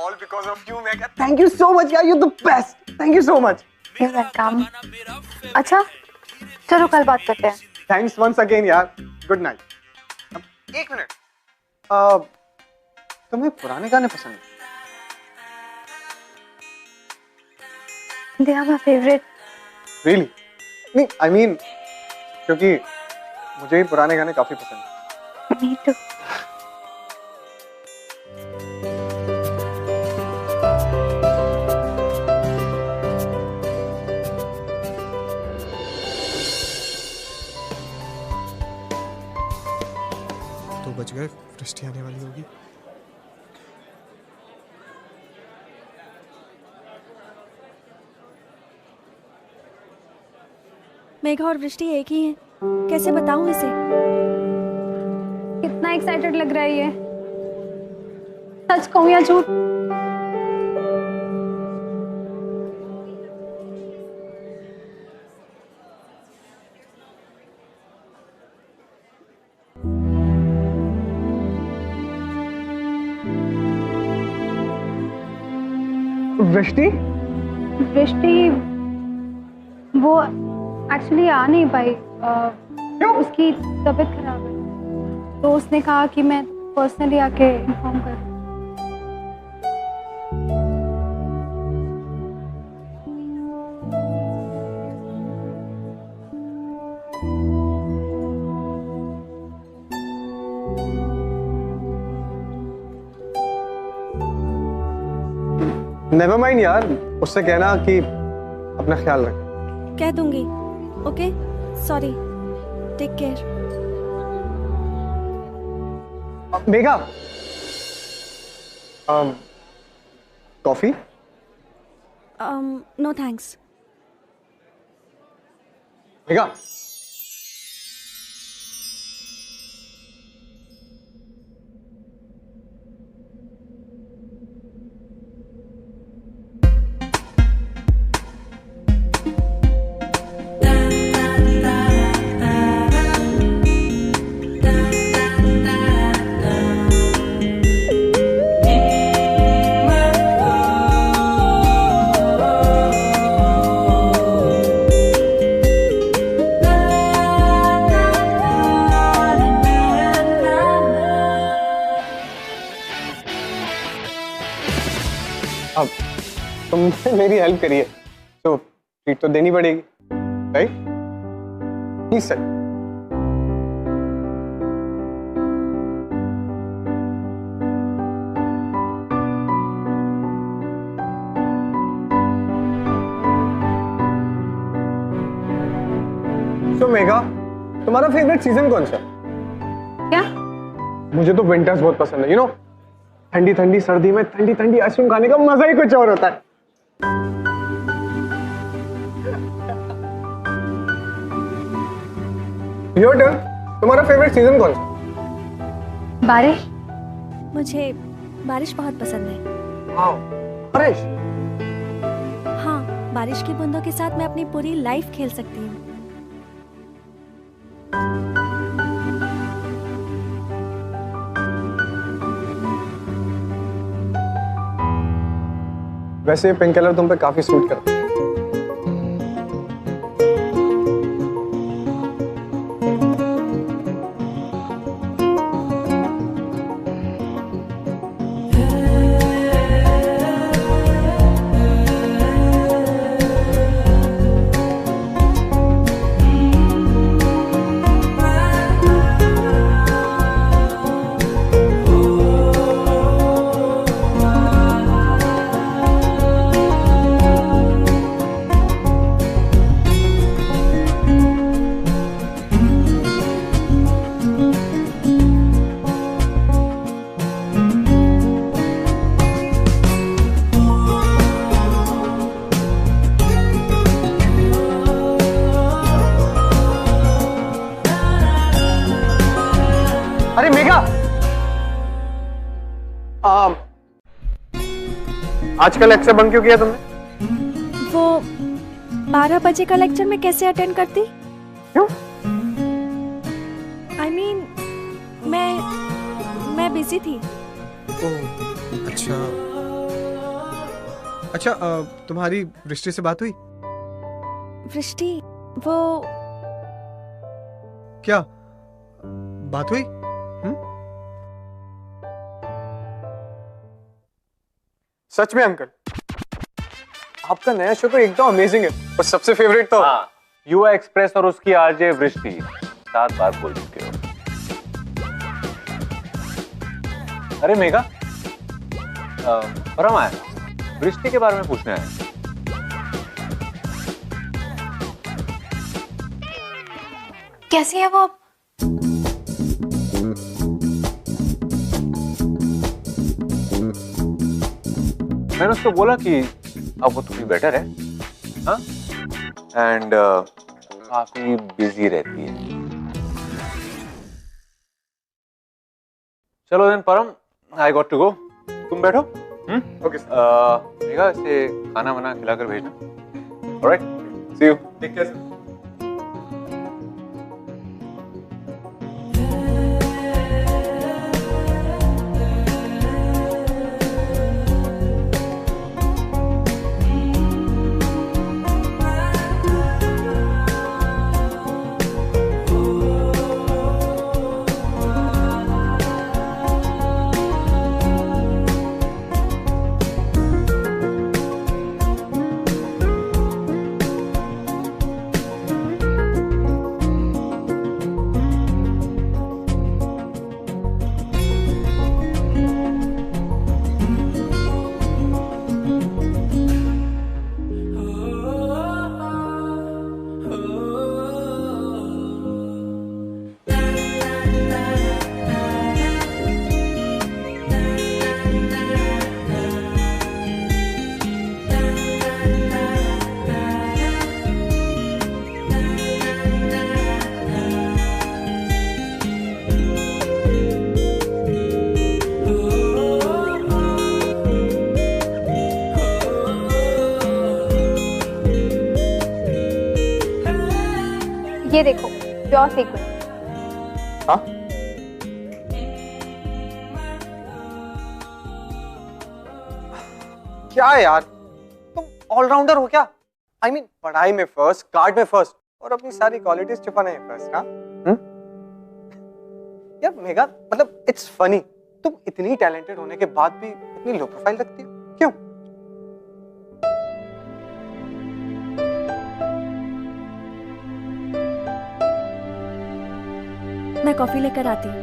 All because of you, mega. Thank you so much यार, you're the best. Thank you so much. You're welcome. अच्छा, चलो कल बात करते हैं। Thanks once again यार। Good night. एक मिनट, तुम्हें पुराने गाने पसंद है? They are my favorite. Really? नहीं, I mean क्योंकि मुझे भी पुराने गाने काफी पसंद है। Me too. तो बच गए, वृष्टि आने वाली होगी। मेघा और वृष्टि एक ही हैं। कैसे बताऊं इसे? कितना एक्साइटेड लग रहा है ये। सच कहूं या झूठ? वृष्टि? वृष्टि वो एक्चुअली आ नहीं पाई। उसकी तबीयत खराब है, तो उसने कहा कि मैं पर्सनली आके इन्फॉर्म कर। नेवर माइंड यार, उससे कहना कि अपना ख्याल रखे। कह दूंगी। Okay, sorry, take care. Megha, coffee? No thanks. Megha, अब तुमने मेरी हेल्प करी है तो ट्रीट तो देनी पड़ेगी, राइट? Please sir. तो मेघा, तुम्हारा फेवरेट सीजन कौन सा? क्या? मुझे तो विंटर्स बहुत पसंद है, यू नो, ठंडी ठंडी सर्दी में ठंडी ठंडी आइसक्रीम खाने का मजा ही कुछ और होता है। योर टर्न, तुम्हारा फेवरेट सीजन कौन सा? बारिश। मुझे बारिश बहुत पसंद है। वाओ, बारिश? हाँ, बारिश की बूंदों के साथ मैं अपनी पूरी लाइफ खेल सकती हूँ। वैसे पिंक कलर तुम पे काफी सूट करता है। आज का लेक्चर बंक क्यों किया तुमने? वो 12 बजे का लेक्चर मैं कैसे अटेंड करती? क्यों? I mean, मैं बिजी थी। अच्छा अच्छा, तुम्हारी वृष्टि से बात हुई? वृष्टि, वो क्या बात हुई? सच में अंकल, आपका नया शो तो एकदम अमेजिंग है और सबसे फेवरेट तो युवा एक्सप्रेस और उसकी आरजे वृष्टि 7 बार बोल चुके हो। अरे मेघा, परम आया, वृष्टि के बारे में पूछने आया। कैसी है वो? मैंने उसको बोला कि अब वो थोड़ी बेटर है, हाँ, एंड काफी बिजी रहती है। चलो देन परम, आई गॉट टू गो, तुम बैठो। ओके मेघा, इसे खाना वाना खिलाकर भेजना। Alright, see you. Take care. ये देखो, प्योर सीक्वेंस। हाँ? क्या यार, तुम ऑलराउंडर हो क्या? I mean, पढ़ाई में फर्स्ट, कार्ड में फर्स्ट और अपनी सारी क्वालिटीज छुपाने में फर्स्ट, हाँ? यार मेघा, मतलब इट्स फनी, तुम इतनी टैलेंटेड होने के बाद भी इतनी लो प्रोफाइल रखती हो, क्यों? मैं कॉफी लेकर आती हूँ।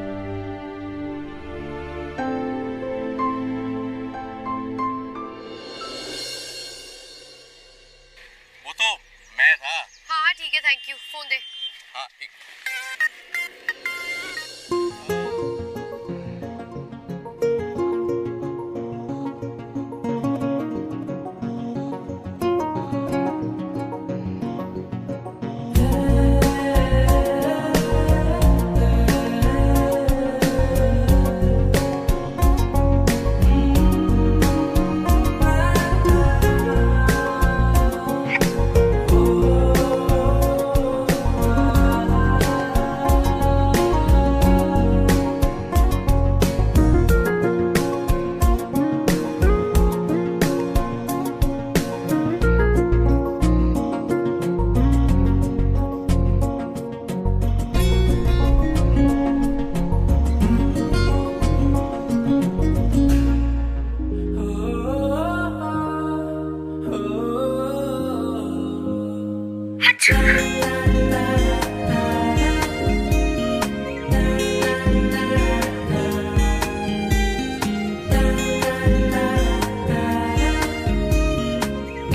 वो तो मैं था। हाँ ठीक है, थैंक यू। फोन दे। हाँ ठीक।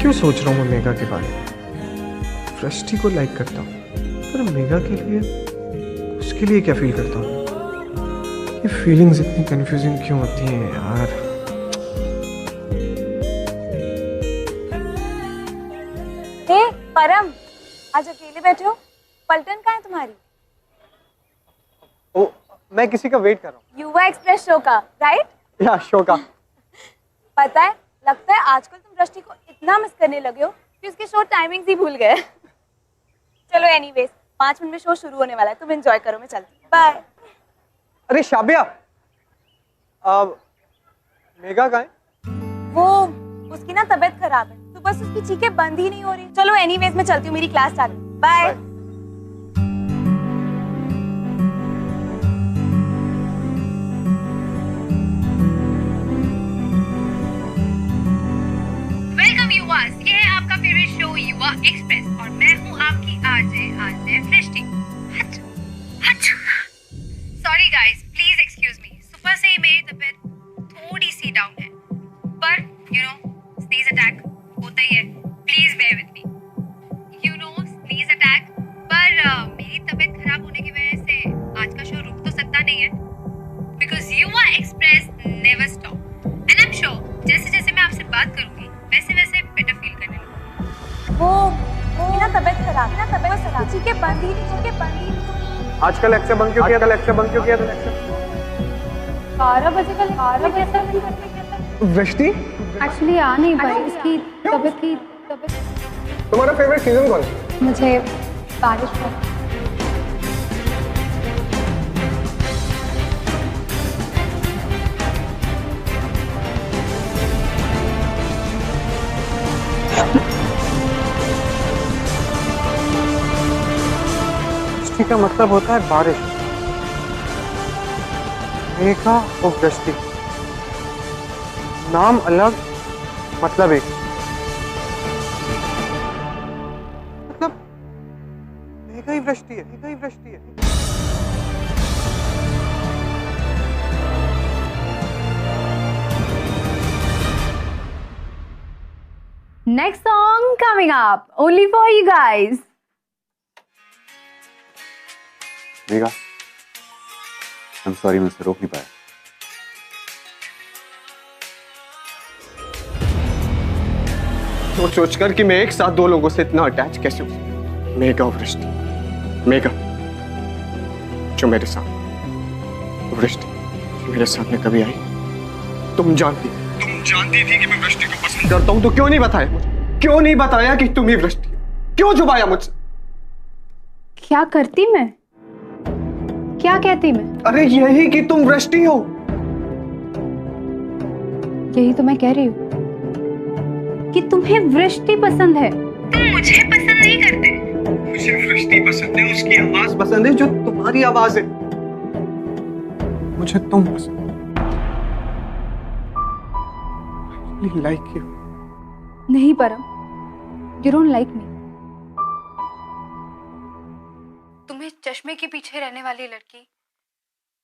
क्यों सोच रहा हूँ मैं मेघा के बारे में? वृष्टि को लाइक करता हूँ, पर मेघा के लिए, उसके लिए क्या फील करता हूँ? ये फीलिंग्स इतनी कंफ्यूजिंग क्यों होती हैं यार? हे परम, आज अकेले बैठे हो? पलटन कहाँ है तुम्हारी? ओ, मैं किसी का वेट कर रहा हूँ। युवा एक्सप्रेस शो का, राइट? या अशोका। पता है, लगता है आजकल तुम दृष्टि को इतना मिस करने लगे हो कि उसके शो टाइमिंग्स ही भूल गए। चलो एनीवेज, 5 मिनट में शो शुरू होने वाला है, तुम एंजॉय करो, मैं चलती हूँ, बाय। अरे शाबिया, मेघा कहाँ है? वो उसकी ना तबीयत खराब है, सुबह से उसकी चीखें बंद ही नहीं हो रही। चलो एनीवेज मैं चलती हूँ, मेरी क्लास चालू, बाय। वेलकम युवास, ये है आपका फेवरेट शो युवा एक्सप्रेस और मैं हूँ आपकी RJ Srishti. Sorry guys, please excuse me, सुबह से ही मेरी तबीयत थोड़ी सी डाउन है, पर यू नो स्नीज अटैक होता ही है, please bear with me. You know sneeze attack, पर मेरी तबीयत खराब होने की वजह से आज का शो रुक तो सकता नहीं है, बिकॉज युवा express never stop and I am sure जैसे जैसे मैं आपसे बात करूंगी वैसे वैसे बेटर फील करने लगूंगी। वो ना तबीयत खराब, चीखें बंद ही नहीं। आजकल लेक्चर बंक क्यों किया था? 12 बजे का वृष्टि एक्चुअली आ नहीं पाई, इसकी तबीयत तुम्हारा फेवरेट सीजन कौन है? मुझे बारिश का। वृष्टि का मतलब होता है बारिश। मेघा और वृष्टि, नाम अलग मतलब एक। मतलब मेघा ही वृष्टि है, मेघा ही वृष्टि है। Next song coming up only for you guys. Megha, I'm sorry, मैं उसे रोक नहीं पाया। तो सोचकर कि मैं एक साथ दो लोगों से इतना अटैच कैसे हो सकता। मेघा और वृष्टि, मेघा जो मेरे साथ, वृष्टि जो मेरे सामने कभी आई। तुम जानती थी कि मैं वृष्टि को पसंद करता हूं, तो क्यों नहीं बताया मुझे? क्यों नहीं बताया कि तुम ही वृष्टि हो? क्यों छुपाया मुझसे? क्या करती मैं? क्या कहती मैं? अरे यही कि तुम वृष्टि हो। यही तो मैं कह रही हूँ कि तुम्हें वृष्टि पसंद है। तुम मुझे पसंद नहीं करते। मुझे वृष्टि पसंद है, उसकी आवाज पसंद है जो तुम्हारी आवाज है। मुझे तुम पसंद है। Like you. नहीं परम, यू डोंट लाइक मी। तुम्हें चश्मे के पीछे रहने वाली लड़की,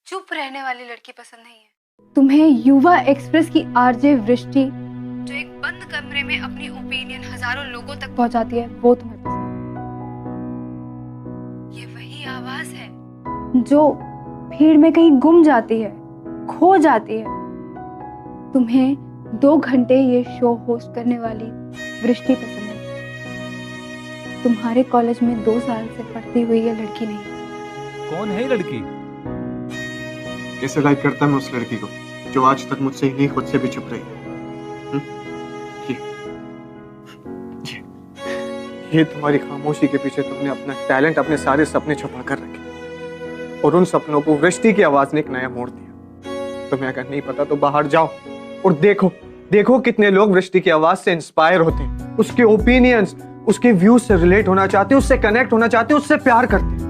चुप रहने वाली लड़की पसंद नहीं है। तुम्हें युवा एक्सप्रेस की आरजे वृष्टि जो एक बंद कमरे में अपनी ओपिनियन हजारों लोगों तक पहुंचाती है, वो तुम्हें पसंद। ये वही आवाज है जो भीड़ में कहीं गुम जाती है, खो जाती है। तुम्हें 2 घंटे ये शो होस्ट करने वाली वृष्टि पसंद है। तुम्हारे कॉलेज में 2 साल से पढ़ती हुई ये लड़की नहीं। कौन है लड़की? कैसे लाइक करता मैं उस लड़की को जो आज तक मुझसे ही नहीं खुद से भी छुप रही है। ये तुम्हारी खामोशी के पीछे तुमने अपना टैलेंट, अपने सारे सपने छुपा कर रखे और उन सपनों को वृष्टि की आवाज ने एक नया मोड़ दिया। तुम्हें अगर नहीं पता तो बाहर जाओ और देखो कितने लोग वृष्टि की आवाज से इंस्पायर होते हैं, उसके ओपिनियंस, उसके व्यूज से रिलेट होना चाहते हैं, उससे कनेक्ट होना चाहते हैं, उससे प्यार करते हैं।